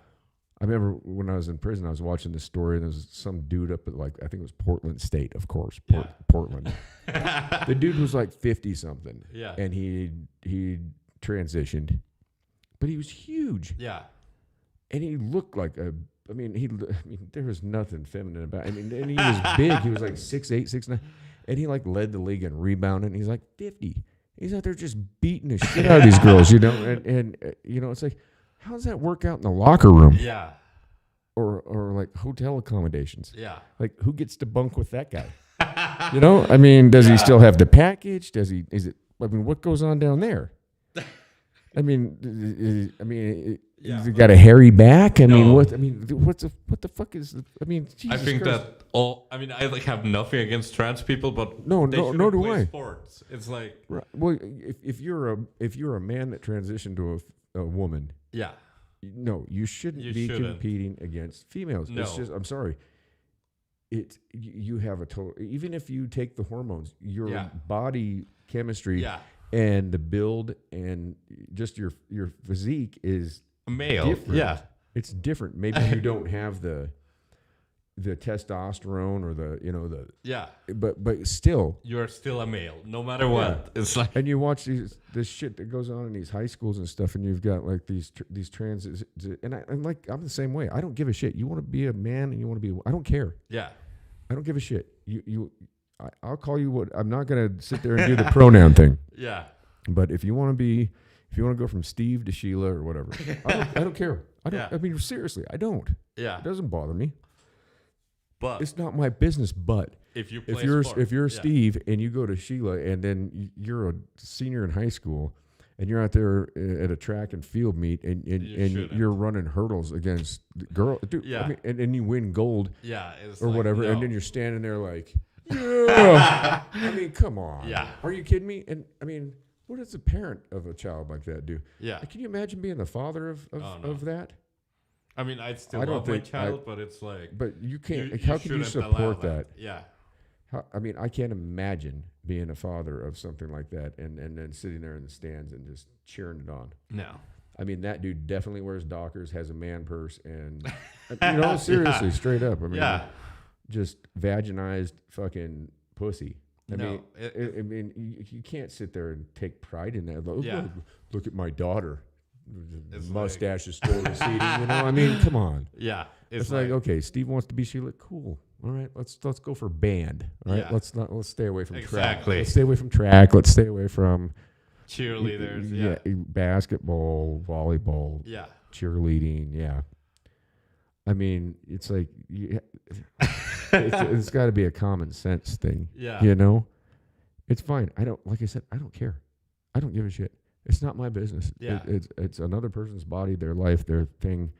I remember when I was in prison, I was watching this story, and there was some dude up at I think it was Portland State, of course, Yeah. Portland. The dude was like 50 something, Yeah. and he transitioned, but he was huge, Yeah. and he looked like there was nothing feminine about. And he was big. He was like 6'8", 6'9", and he led the league in rebounding. And he's like 50. He's out there just beating the shit out of these girls, and it's like, how does that work out in the locker room Yeah. or like hotel accommodations? Yeah. Like, who gets to bunk with that guy? I mean, does he still have the package? What goes on down there? I mean, Yeah. he's got a hairy back. I mean, No. what the fuck is? Jesus I think Christ. that I have nothing against trans people, but No, they no, shouldn't nor do play I. sports. It's like, Right. Well, if you're a man that transitioned to a woman, yeah. no, you shouldn't You be shouldn't. competing against females. No. It's just, I'm sorry. You have a total. Even if you take the hormones, your Yeah. body chemistry Yeah. and the build and just your physique is Male. different. Yeah. It's different. Maybe you don't have the testosterone or the Yeah. but still. You're still a male, no matter what. It's like, And you watch this shit that goes on in these high schools and stuff, and you've got like these trans, and I'm the same way. I don't give a shit. You want to be a man and you want to be. I don't care. yeah. I don't give a shit. I'll call you what. I'm not gonna sit there and do the pronoun thing. Yeah. But if you want to go from Steve to Sheila or whatever, I don't care. I don't. Yeah. I mean, seriously, I don't. Yeah. It doesn't bother me. But It's not my business. But if you play if you're sport, yeah. yeah. Steve and you go to Sheila and then you're a senior in high school and you're out there at a track and field meet and shouldn't. you're running hurdles against the girl, dude. Yeah. I mean, and you win gold Yeah. It's or like, whatever, no. and then you're standing there like, yeah. I mean, come on. Yeah. Are you kidding me? And I mean, what does a parent of a child like that do? Yeah. Can you imagine being the father of Oh, no. that? I mean, I'd still I don't love my think- child, but it's like, But you can't. you how can you shouldn't allow support that? Yeah. I mean, I can't imagine being a father of something like that and then sitting there in the stands and just cheering it on. No. I mean, that dude definitely wears Dockers, has a man purse, and seriously, straight up. I mean, Yeah. just vaginized fucking pussy. I No, mean, I mean, you can't sit there and take pride in that. Look, Yeah. look at my daughter. It's Mustache is still receding. I mean, come on. Yeah. It's like, okay, Steve wants to be Sheila. Cool. All right, let's go for band. All right, Yeah. let's stay away from track. Exactly. Let's stay away from track. Let's stay away from Cheerleaders. Yeah. basketball, volleyball, Yeah. cheerleading. Yeah. I mean, it's like it's got to be a common sense thing. Yeah. You know, it's fine. Like I said, I don't care. I don't give a shit. It's not my business. Yeah. It's another person's body, their life, their thing,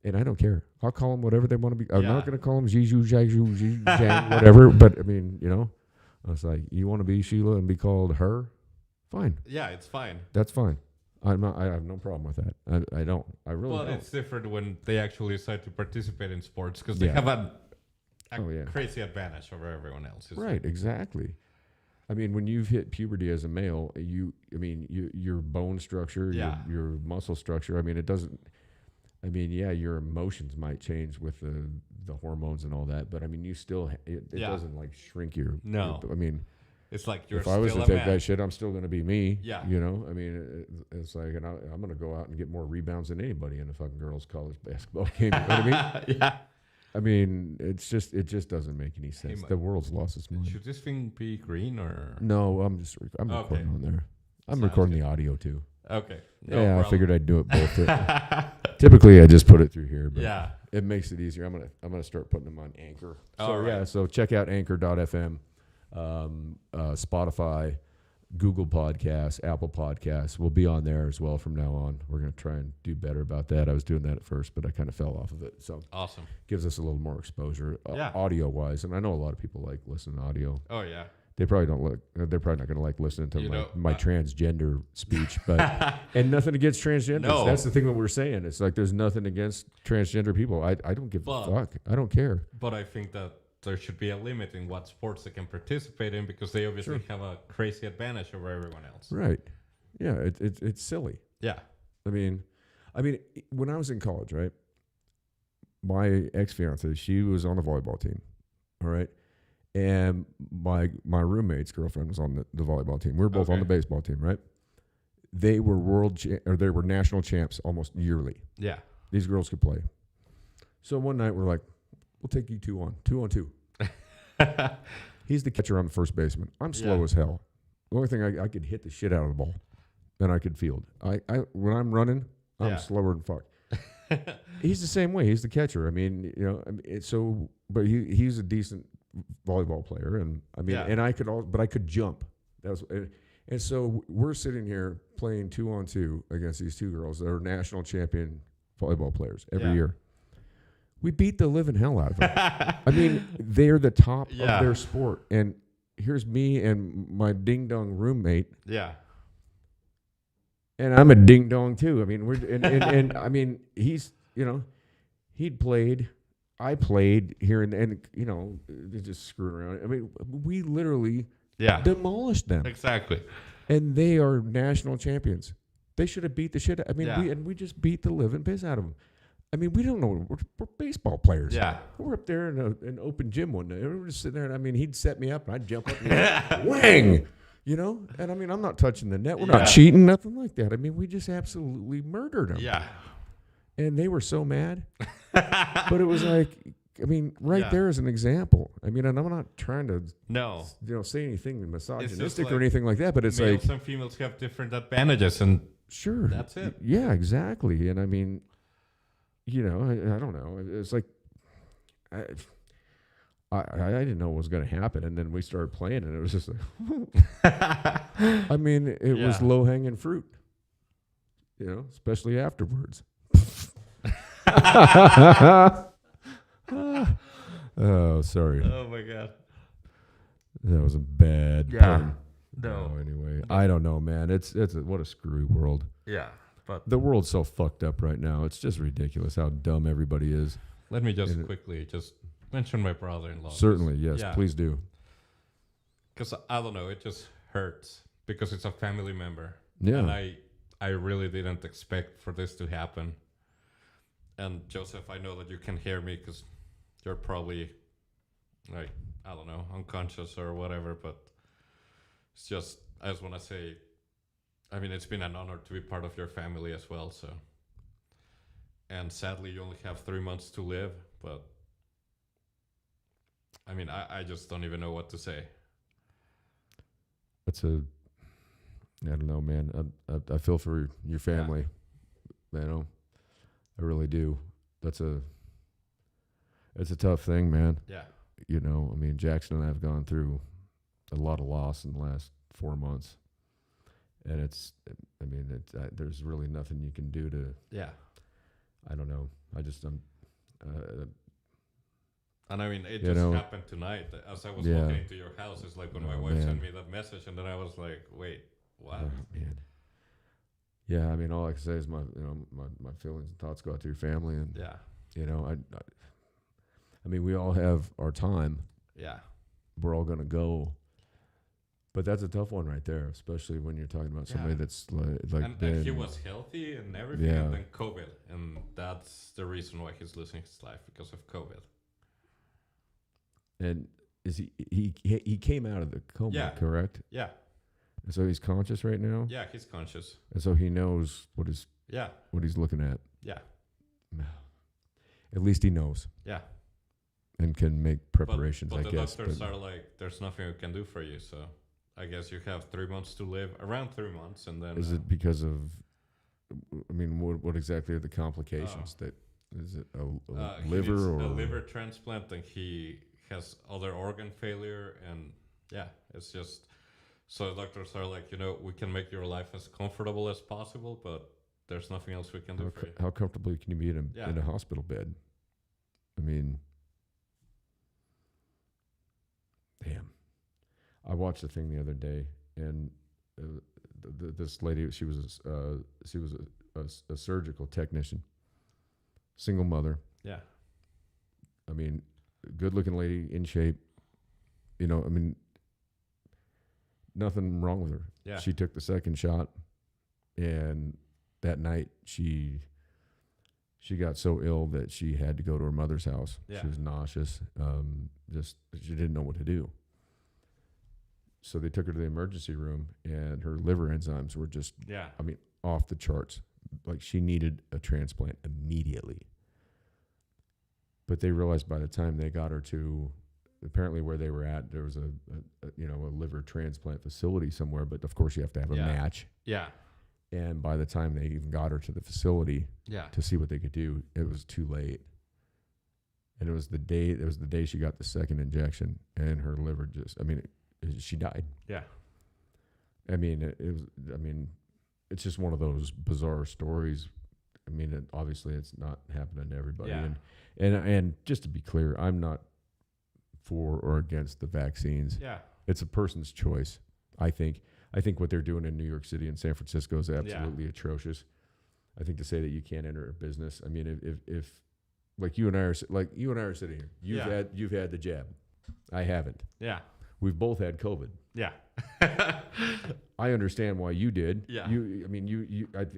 and I don't care. I'll call them whatever they want to be. I'm Yeah. not going to call them Zizou, Zhazhu, Zhang, whatever. But I mean, you know, I was like, you want to be Sheila and be called her? Fine, Yeah, it's fine. that's fine. I'm not. I have no problem with that. I don't. I really But don't. it's different when they actually decide to participate in sports because they Yeah. have a Oh, yeah. crazy advantage over everyone else. It's Right, exactly. I mean, when you've hit puberty as a male, your bone structure, Yeah. your muscle structure. I mean, it doesn't. I mean, yeah, your emotions might change with the hormones and all that, but I mean, you still it Yeah. doesn't like shrink your. No. I mean, It's like you're if I was still to a take man. that shit, I'm still going to be me. Yeah. You know, I mean, it's like, and I'm going to go out and get more rebounds than anybody in a fucking girls' college basketball game. You know what I mean? Yeah. I mean, it just doesn't make any sense. Mike. The world's lost its mind. Should this thing be green or? No, I'm Okay. recording on there. I'm Sounds recording good. the audio too. Okay. I figured I'd do it both. Typically, I just put it through here, but Yeah. it makes it easier. I'm gonna start putting them on Anchor. All So right. yeah, so check out Anchor.fm, Spotify, Google Podcasts, Apple Podcasts. We'll be on there as well from now on. We're gonna try and do better about that. I was doing that at first, but I kind of fell off of it. So Awesome. gives us a little more exposure, Yeah. audio wise. And I know a lot of people like listening to audio. Oh yeah. They probably don't look. They're probably not going to like listening to You know, my transgender speech, but and nothing against transgenders. No. That's the thing that we're saying. It's like there's nothing against transgender people. I don't give But- a fuck. I don't care. But I think that there should be a limit in what sports they can participate in because they obviously have a crazy advantage over everyone else. Right? Yeah. It's silly. Yeah. I mean, when I was in college, right? My ex fiance, she was on the volleyball team. All right. And my roommate's girlfriend was on the volleyball team. We were both on Okay. the baseball team, right? They were they were national champs almost yearly. Yeah. These girls could play. So one night we're like, we'll take you two on two. He's the catcher, I'm the first baseman. I'm slow Yeah. as hell. The only thing I could hit the shit out of the ball, and I could field. I when I'm running, I'm Yeah. slower than fuck. He's the same way. He's the catcher. I mean, you know, but he's a decent volleyball player, and I mean, Yeah. and I could but I could jump. That was, and so we're sitting here playing 2-on-2 against these two girls that are national champion volleyball players every Yeah. year. We beat the living hell out of them. I mean, they're the top Yeah. of their sport, and here's me and my ding dong roommate. Yeah. And I'm a ding dong too. I mean, and I mean, he's, you know, he'd played, I played here and you know, they're just screwing around. I mean, we literally Yeah. demolished them, Exactly. and they are national champions. They should have beat the shit. I mean, Yeah. we just beat the living piss out of them. I mean, we don't know. We're baseball players. Yeah. We're up there in an open gym one day. We were just sitting there, and I mean, he'd set me up, and I'd jump up and whang, you know. And I mean, I'm not touching the net. We're Yeah. not cheating, nothing like that. I mean, we just absolutely murdered them. Yeah. And they were so mad. But it was like, I mean, right Yeah. there is an example. I mean, and I'm not trying to, No. you know, say anything misogynistic like or anything like that. But it's Males like, and females have different advantages, and sure, That's it. Yeah, exactly. And I mean, you know, I don't know. It's like, I didn't know what was going to happen, and then we started playing, and it was just like, I mean, it was Yeah. low hanging fruit, you know, especially afterwards. Oh, sorry, oh my god. that was a bad Yeah. pun. No. Anyway, I don't know, man. It's what a screwy world. Yeah. But The world's so fucked up right now. It's just ridiculous how dumb everybody is. let me just And it- quickly just mention my brother-in-law. Certainly, yes, Yeah. please do. Because I don't know, it just hurts because it's a family member. Yeah. And I really didn't expect for this to happen. And Joseph, I know that you can hear me because you're probably, like, I don't know, unconscious or whatever, but it's just, I just want to say, I mean, it's been an honor to be part of your family as well, so. And sadly, you only have 3 months to live, but I mean, I just don't even know what to say. That's a, I don't know, man. I feel for your family. You know, I really do. It's a tough thing, man. Yeah. You know, I mean, Jackson and I have gone through a lot of loss in the last 4 months, and there's really nothing you can do to. Yeah. I don't know. And I mean, it You just know, happened tonight as I was yeah. walking into your house. It's like when my Oh, wife man. sent me that message, and then I was like, wait, what? Oh, man. Yeah, I mean, all I can say is my feelings and thoughts go out to your family, and Yeah. you know, I mean, we all have our time. Yeah. We're all gonna go, but that's a tough one right there, especially when you're talking about somebody Yeah. that's like And he was healthy and everything, Yeah. and then COVID. And that's the reason why he's losing his life, because of COVID. and is he came out of the coma, Yeah. correct? Yeah. And so he's conscious right now, Yeah, he's conscious. and so he knows what Yeah. he's looking at. Yeah. At least he knows Yeah. and can make preparations, But I the guess. doctors But are like, there's nothing we can do for you. So I guess you have 3 months to live, around 3 months. And then. is it because of? I mean, what exactly are the complications? That is it a He liver needs or a liver transplant, and he has other organ failure, and yeah, it's just so the doctors are like, we can make your life as comfortable as possible, but there's nothing else we can do for you. how comfortable can you be in Yeah. a hospital bed? I mean, damn. I watched a thing the other day, and this lady, she was a surgical technician, single mother. Yeah, I mean, good-looking lady, in shape. You know, I mean, nothing wrong with her. yeah, She took the second shot, and that night she got so ill that she had to go to her mother's house. Yeah. She was nauseous. Just she didn't know what to do. So they took her to the emergency room, and her liver enzymes were just, yeah, I mean, off the charts. Like, she needed a transplant immediately. But they realized by the time they got her to apparently where they were at, there was a liver transplant facility somewhere. But of course, you have to have a Yeah. match. yeah, And by the time they even got her to the facility yeah, to see what they could do, it was too late. And it was the day she got the second injection, and her liver just, I mean, she died. yeah, I mean, it's just one of those bizarre stories. I mean, obviously it's not happening to everybody. Yeah. And just to be clear, I'm not for or against the vaccines. yeah, It's a person's choice. I think what they're doing in New York City and San Francisco is absolutely atrocious. I think to say that you can't enter a business. I mean, if like you and I are sitting here, you've had the jab. I haven't. yeah, We've both had COVID. yeah, I understand why you did. Yeah.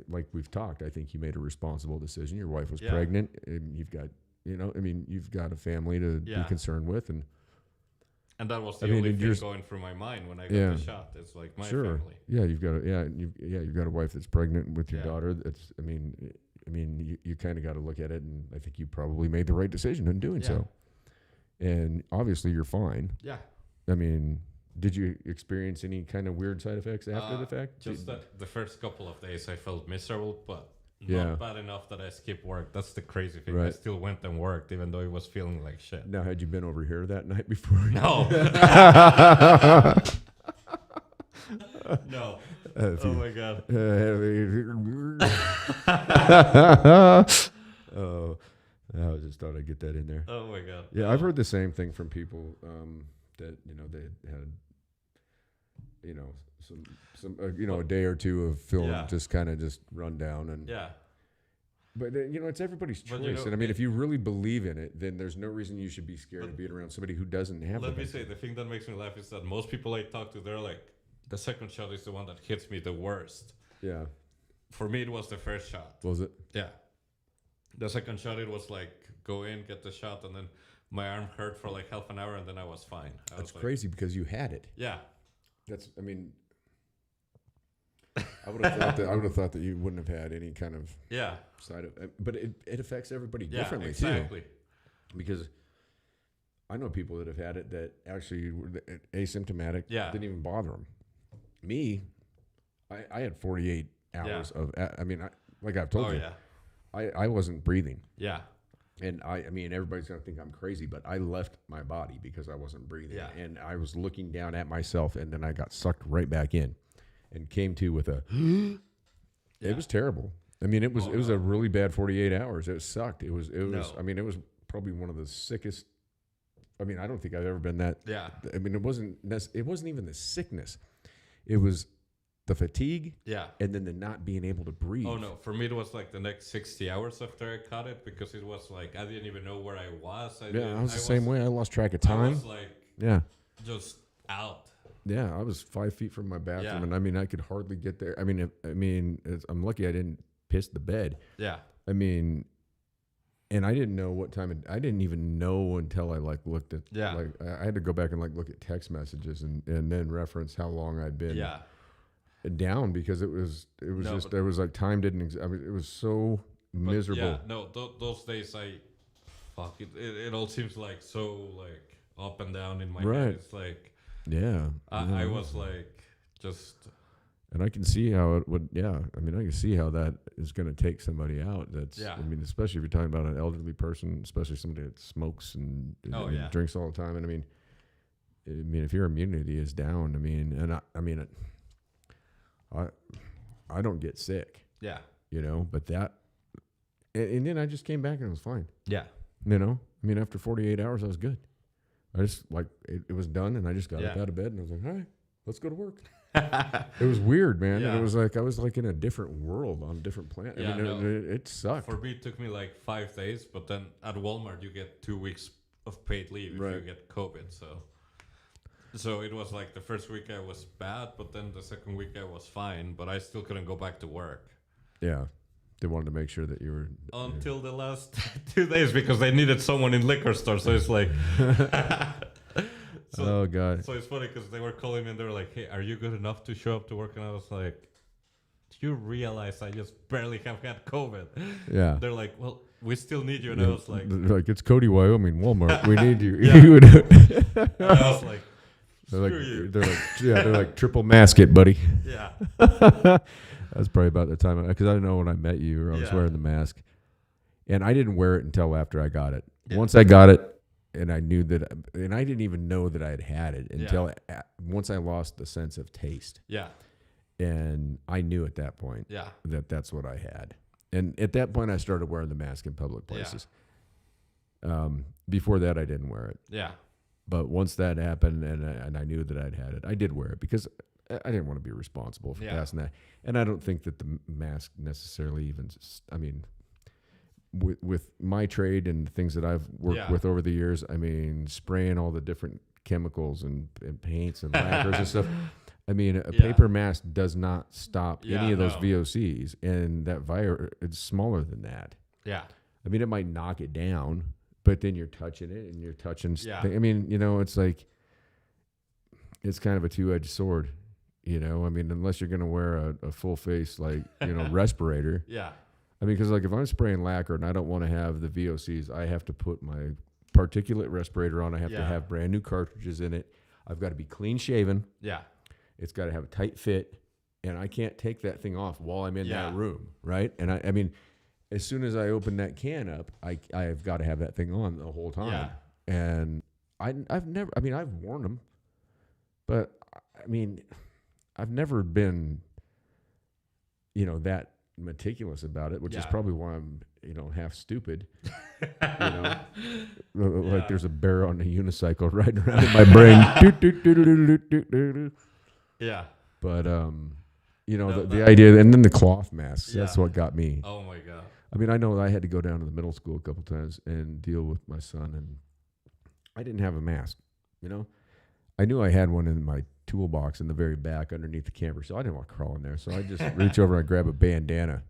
Like we've talked, I think you made a responsible decision. Your wife was Yeah. pregnant, and you've got, you've got a family to Yeah. be concerned with, and and that was the I mean, only and thing you're- going through my mind when I got Yeah. the shot. It's like my sure, family. yeah, you've got a wife that's pregnant with your Yeah. daughter. You kind of got to look at it, and I think you probably made the right decision in doing Yeah. so. And obviously, you're fine. Yeah, I mean, did you experience any kind of weird side effects after the fact? Just the first couple of days I felt miserable, but Yeah. not bad enough that I skipped work. That's the crazy thing. I Right. still went and worked, even though it was feeling like shit. Now, had you been over here that night before? No. No. If Oh you- my god. Oh, I just thought I'd get that in there. Oh my god. Yeah, I've heard the same thing from people that they had, some a day or two of feeling Yeah. just kind of just run down, and Yeah. but it's everybody's But choice, and I mean, if you really believe in it, then there's no reason you should be scared of being around somebody who doesn't have. Let the me vaccine. say, the thing that makes me laugh is that most people I talk to, they're like, the second shot is the one that hits me the worst. Yeah, For me, it was the first shot. was it? Yeah. The second shot, it was like, go in, get the shot, and then my arm hurt for like half an hour, and then I was fine. That's crazy because you had it. Yeah. I mean, I would have thought that you wouldn't have had any kind of Yeah. side of, but it affects everybody Yeah, differently exactly. too. Because I know people that have had it that actually were asymptomatic. Yeah. Didn't even bother them. Me, I had 48 hours of. I mean, like I've told Oh you, yeah. I wasn't breathing. Yeah. And I mean, everybody's gonna think I'm crazy, but I left my body because I wasn't breathing. Yeah. And I was looking down at myself, and then I got sucked right back in, and came to with a. Yeah. It was terrible. I mean, it was a really bad 48 hours. It sucked. It was. No. I mean, it was probably one of the sickest. I mean, I don't think I've ever been that. Yeah. I mean, it wasn't even the sickness. It was the fatigue, Yeah. and then the not being able to breathe. Oh no, for me it was like the next 60 hours after I caught it, because it was like I didn't even know where I was. Yeah, I was the same way. I lost track of time. I was like Yeah. just out. Yeah, I was 5 feet from my bathroom, Yeah. and I mean, I could hardly get there. I mean, I'm lucky I didn't piss the bed. Yeah. I mean, and I didn't know what time. I didn't even know until I like looked at. Yeah. Like I had to go back and like look at text messages and then reference how long I'd been. Yeah. Down because it was No, just but- there was like time didn't exist. I mean, it was so But miserable. Yeah, no, those days it all seems like so like up and down in my Right. head. It's like Yeah, I was like just and I can see how it would. Yeah, I mean, I can see how that is going to take somebody out. That's. Yeah. I mean, especially if you're talking about an elderly person, especially somebody that smokes and, Oh, and yeah. drinks all the time. And I mean, if your immunity is down, I mean, I don't get sick, yeah. you know, but that, and then I just came back and it was fine. Yeah. You know, I mean, after 48 hours, I was good. I just like it was done, and I just got up Yeah. out of bed, and I was like, all right, let's go to work. It was weird, man. Yeah. It was like I was like in a different world on a different planet. Yeah, I mean, no. it sucked. For me it took me like 5 days, but then at Walmart you get 2 weeks of paid leave if you Right. get COVID. So it was like the first week I was bad, but then the second week I was fine, but I still couldn't go back to work Yeah, they wanted to make sure that you were. until the last 2 days because they needed someone in liquor store. So it's like, Oh God. so it's funny because they were calling me and they were like, "Hey, are you good enough to show up to work?" And I was like, "Do you realize I just barely have had COVID?" Yeah. They're like, "Well, we still need you," and I was like, They're like, it's Cody, Wyoming, Walmart. We need you. Yeah. You would- and I was like, they're like, "Screw you." they're like triple mask it, buddy. Yeah. That's probably about the time because I didn't know when I met you or I was Yeah. wearing the mask, and I didn't wear it until after I got it. Yeah. Once I got it, and I knew that, and I didn't even know that I had had it until once I lost the sense of taste, Yeah. and I knew at that point Yeah. that that's what I had. And at that point, I started wearing the mask in public Yeah. places. Before that, I didn't wear it. Yeah. But once that happened, and I knew that I'd had it, I did wear it because I didn't want to be responsible for Yeah. passing that. And I don't think that the mask necessarily even. I mean, with my trade and the things that I've worked Yeah. with over the years, I mean, spraying all the different chemicals and paints and lacquers and stuff. I mean, a Yeah. paper mask does not stop Yeah, any of those no. VOCs, and that virus it's smaller than that. Yeah. I mean, it might knock it down, but then you're touching it and you're touching. Yeah. I mean, you know, it's like it's kind of a two-edged sword. You know, I mean, unless you're going to wear a full face like respirator. Yeah. I mean, because like if I'm spraying lacquer and I don't want to have the VOCs, I have to put my particulate respirator on. I have to Yeah. have brand new cartridges in it. I've got to be clean shaven. Yeah. It's got to have a tight fit, and I can't take that thing off while I'm in Yeah. that room, right? And I mean, as soon as I open that can up, I've got to have that thing on the whole time. Yeah. And I've worn them, but I mean, I've never been, that meticulous about it, which is Yeah. probably why I'm, half stupid. Like Yeah. there's a bear on a unicycle riding around in my brain. Doot, doot, doot, doot, doot, doot, doot, doot. Yeah. But No, the idea, and then the cloth masks. That's Yeah. what got me. Oh my god. I mean, I know I had to go down to the middle school a couple times and deal with my son, and I didn't have a mask. I knew I had one in my toolbox in the very back underneath the camper, so I didn't want to crawl in there. So I just reach over and I grab a bandana,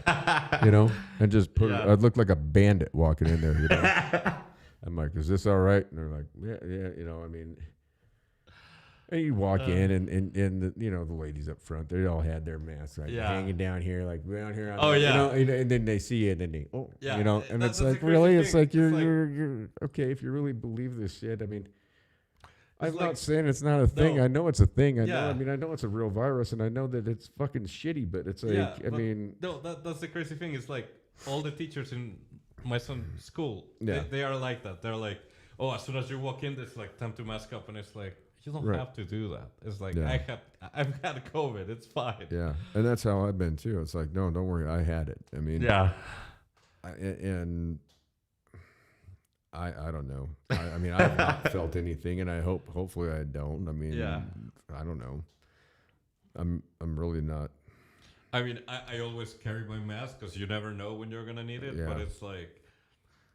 and just put. Yeah. I looked like a bandit walking in there. I'm like, "Is this all right?" And they're like, "Yeah, yeah." I mean. And you walk in, and the, you know, the ladies up front, they all had their masks like Yeah. hanging down here, like down here. On Oh, the, yeah. you know, and then they see you, and then they, Yeah, you know, and that's it's the like, crazy really, it's thing. like It's like- you're okay if you really believe this shit. I mean, I'm like- not saying it's not a thing. No. I know it's a thing. I know. Yeah. I mean, I know it's a real virus, and I know that it's fucking shitty. But it's like, Yeah, I but mean, No, that's the crazy thing. Is like all the teachers in my son's school, Yeah. they are like that. They're like, oh, as soon as you walk in, it's like time to mask up, and it's like you don't Right. have to do that. It's like Yeah. I've had COVID. It's fine. yeah, and that's how I've been too. It's like, no, don't worry, I had it. I mean, Yeah. and I don't know. I mean, I've not felt anything, and hopefully I don't. I mean, Yeah. I don't know. I'm really not. I mean, I always carry my mask because you never know when you're gonna need it. Yeah. But it's like,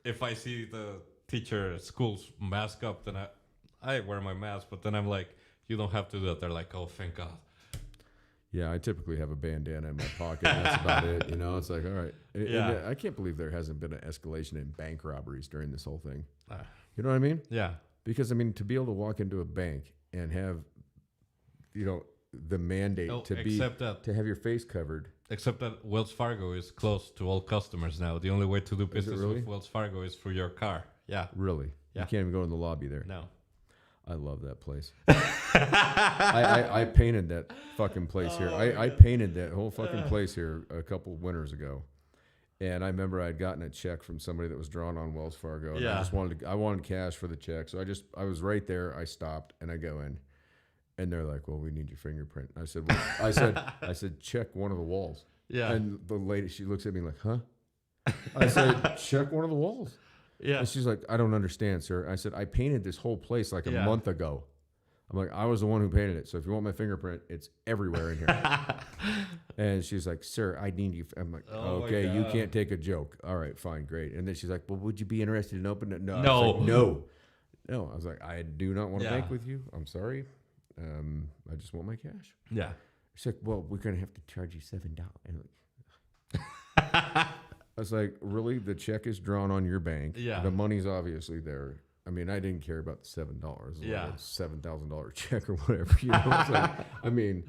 if I see the teacher at school's mask up, then I wear my mask. But then I'm like, you don't have to do that. They're like, oh, thank God. Yeah, I typically have a bandana in my pocket. And that's about it. You know, it's like, all right. And Yeah. I can't believe there hasn't been an escalation in bank robberies during this whole thing. Ah. You know what I mean? Yeah. Because I mean, to be able to walk into a bank and have, you know, the mandate Oh, to except have your face covered. that Wells Fargo is closed to all customers now. The only way to do Is it business really? with Wells Fargo is through your car. Yeah. Really? Yeah. You can't even go in the lobby there. No. I love that place. I painted that fucking place here. I painted that whole fucking place here a couple winters ago. And I remember I'd gotten a check from somebody that was drawn on Wells Fargo. And Yeah. I wanted cash for the check. So I was right there. I stopped and I go in. And they're like, well, we need your fingerprint. I said, I said, check one of the walls. Yeah. And the lady, she looks at me like, huh? I said, check one of the walls. Yeah. And she's like, I don't understand, sir. I said, I painted this whole place like a Yeah. month ago. I'm like, I was the one who painted it. So if you want my fingerprint, it's everywhere in here. And she's like, sir, I need you. I'm like, Oh my okay, you God. can't take a joke. All right, fine, great. And then she's like, well, would you be interested in opening it? No. I was No. like, no. No. I was like, I do not want to Yeah. bank with you. I'm sorry. I just want my cash. Yeah. She's like, well, we're going to have to charge you $7. And I was like, really? The check is drawn on your bank. Yeah. The money's obviously there. I mean, I didn't care about the $7. It was Yeah. like a $7,000 check or whatever. You know, it's like, I mean,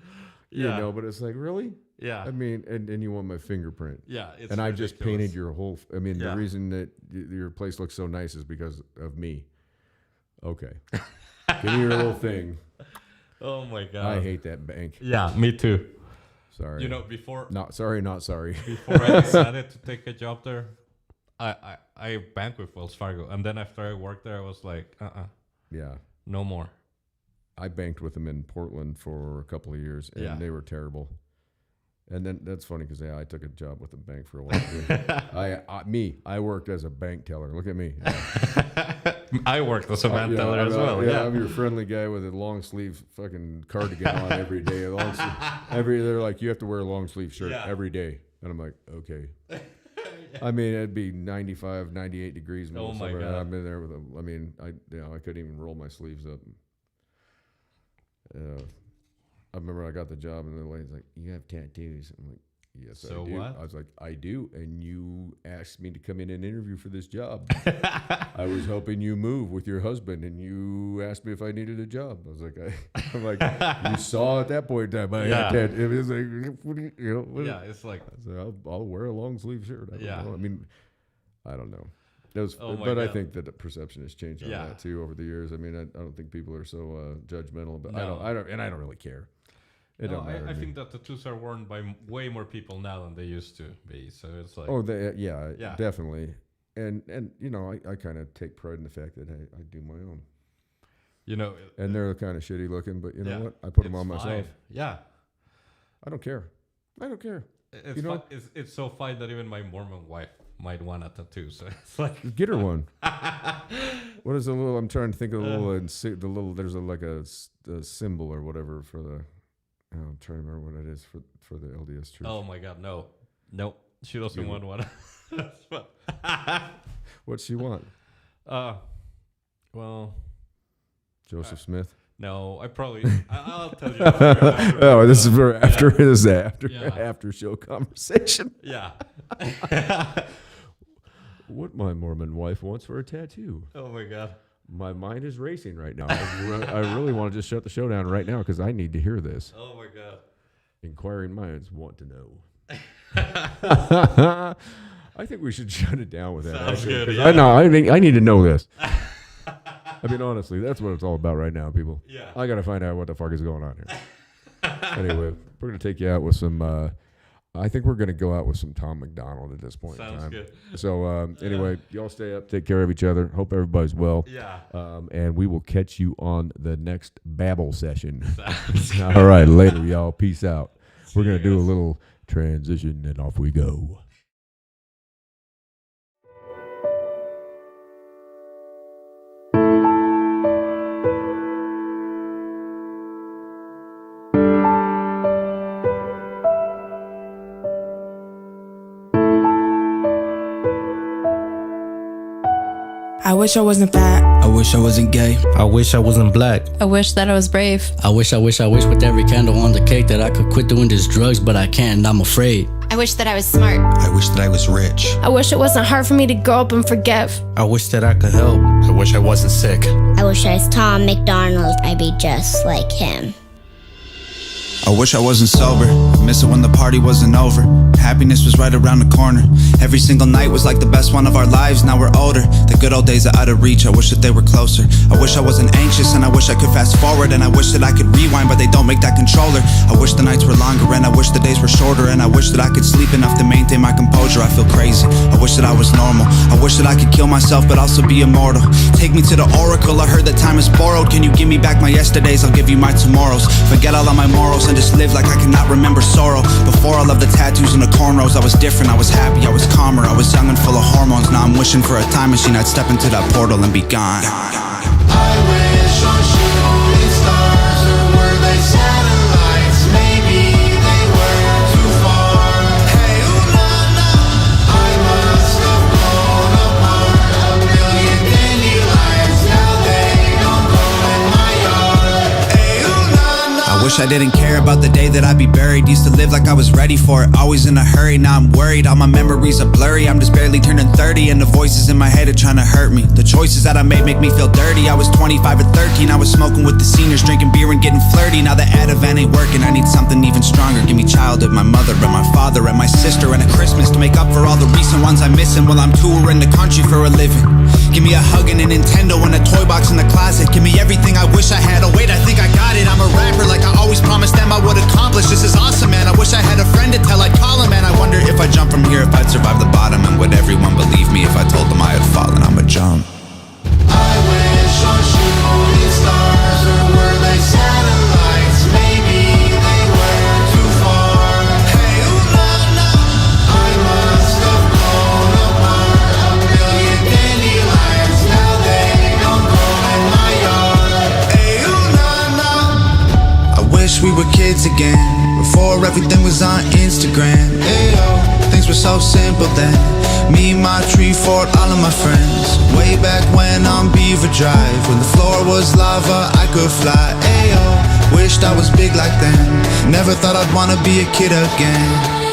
you Yeah. know, but it's like, really? Yeah. I mean, and you want my fingerprint. Yeah. It's And I just ridiculous. painted your whole, I mean, Yeah. the reason that your place looks so nice is because of me. Okay. Give me your little thing. Oh my God. I hate that bank. Yeah, me too. Sorry. You know, before Not sorry, not sorry. before I decided to take a job there, I banked with Wells Fargo, and then after I worked there, I was like, Yeah. no more. I banked with them in Portland for a couple of years, and Yeah. they were terrible. And then that's funny because I took a job with the bank for a while. Too. I worked as a bank teller. Look at me. I worked as a man teller as well. Yeah, Yeah. I'm your friendly guy with a long sleeve fucking cardigan on every day. They're like, you have to wear a long sleeve shirt Yeah. every day, and I'm like, okay. I mean, it'd be 95, 98 degrees. Middle Oh of my summer, and God. I've been there with them. I mean, I couldn't even roll my sleeves up. I remember I got the job, and the lady's like, "You have tattoos." I'm like, "Yes, So I do." what? I was like, "I do," and you asked me to come in and interview for this job. I was helping you move with your husband, and you asked me if I needed a job. I was like, "I'm like, you saw at that point in time, I Yeah. had it was like, what do you know, what- Yeah, it's like, I said, I'll wear a long sleeve shirt. I don't Yeah. know. I mean, I don't know. It was, Oh my but I God. think that the perception has changed on Yeah. that too over the years. I mean, I don't think people are so judgmental, but No. I don't really care. It no, don't matter. I to me. think that tattoos are worn by way more people now than they used to be. So it's like, Oh, yeah, Yeah. definitely. And you know, I kind of take pride in the fact that I do my own. you know, And they're kind of shitty looking, but you know Yeah. what? I put them it's on myself. fine. Yeah. I don't care. I don't care. It's, You know- it's so fine that even my Mormon wife might want a tattoo. So it's like, Get her one. What is the little? I'm trying to think of the Uh. little. The little. There's a symbol or whatever for the. Oh, I'm trying to remember what it is for the LDS church. oh my God, no. Nope. She doesn't You- want one. But, What's she want? well, Joseph Smith. no, I'll tell you. after. Oh, this is for after. This is after Yeah. after show conversation. Yeah. What my Mormon wife wants for a tattoo. Oh my God. My mind is racing right now. I really want to just shut the show down right now because I need to hear this. Oh my god. Inquiring minds want to know. I think we should shut it down with that. Sounds actually, good, 'cause I know. I need to know this. I mean, honestly, that's what it's all about right now, people. Yeah. I got to find out what the fuck is going on here. Anyway, we're going to take you out with some. I think we're going to go out with some Tom McDonald at this point in Sounds time. good. So anyway, y'all stay up, take care of each other. Hope everybody's well. Yeah. And we will catch you on the next Babble session. Sounds good. All right, later, y'all. Peace out. We're See going you to do a guys. little transition and off we go. I wish I wasn't fat. I wish I wasn't gay. I wish I wasn't black. I wish that I was brave. I wish with every candle on the cake that I could quit doing these drugs, but I can't and I'm afraid. I wish that I was smart. I wish that I was rich. I wish it wasn't hard for me to grow up and forgive. I wish that I could help. I wish I wasn't sick. I wish I was Tom McDonald. I'd be just like him. I wish I wasn't sober. I miss it when the party wasn't over. Happiness was right around the corner. Every single night was like the best one of our lives. Now we're older. The good old days are out of reach. I wish that they were closer. I wish I wasn't anxious and I wish I could fast forward. And I wish that I could rewind, but they don't make that controller. I wish the nights were longer and I wish the days were shorter. And I wish that I could sleep enough to maintain my composure. I feel crazy. I wish that I was normal. I wish that I could kill myself but also be immortal. Take me to the oracle. I heard that time is borrowed. Can you give me back my yesterdays? I'll give you my tomorrows. Forget all of my morals and just live like I cannot remember sorrow. Before all of the tattoos and the cornrows, I was different, I was happy, I was calmer, I was young and full of hormones. Now I'm wishing for a time machine, I'd step into that portal and be gone. I wish on shooting stars, or were they satellites? Maybe they were too far. Hey, ooh la la, I must have blown apart a million dandelions. Now they don't grow in my yard. Hey, ooh la la. I wish I didn't care about the day that I'd be buried. Used to live like I was ready for it, always in a hurry. Now I'm worried, all my memories are blurry. I'm just barely turning 30 and the voices in my head are trying to hurt me. The choices that I made make me feel dirty. I was 25 or 13, I was smoking with the seniors, drinking beer and getting flirty. Now the Ativan ain't working, I need something even stronger. Give me childhood, my mother and my father and my sister, and a Christmas to make up for all the recent ones I'm missing while I'm touring the country for a living. Give me a hug and a Nintendo and a toy box in the closet. Give me everything I wish I had. Oh wait, I think I got it. I'm a rapper like I always promised them I would accomplish. This is awesome, man. I wish I had a friend to tell. I'd call him, man. I wonder if I jump from here, if I'd survive the bottom, and would everyone believe me if I told them I had fallen? I'ma jump. I wish on shooting stars, or were they satellites? Maybe they were too far. Hey, ooh la la, I must have blown apart a million dandelions. Now they don't grow in my yard. Hey, ooh la la. I wish we were kids again, before everything was on Instagram. Ayo, things were so simple then. Me, my tree fort, all of my friends. Way back when on Beaver Drive, when the floor was lava, I could fly. Ayo, wished I was big like then. Never thought I'd wanna be a kid again.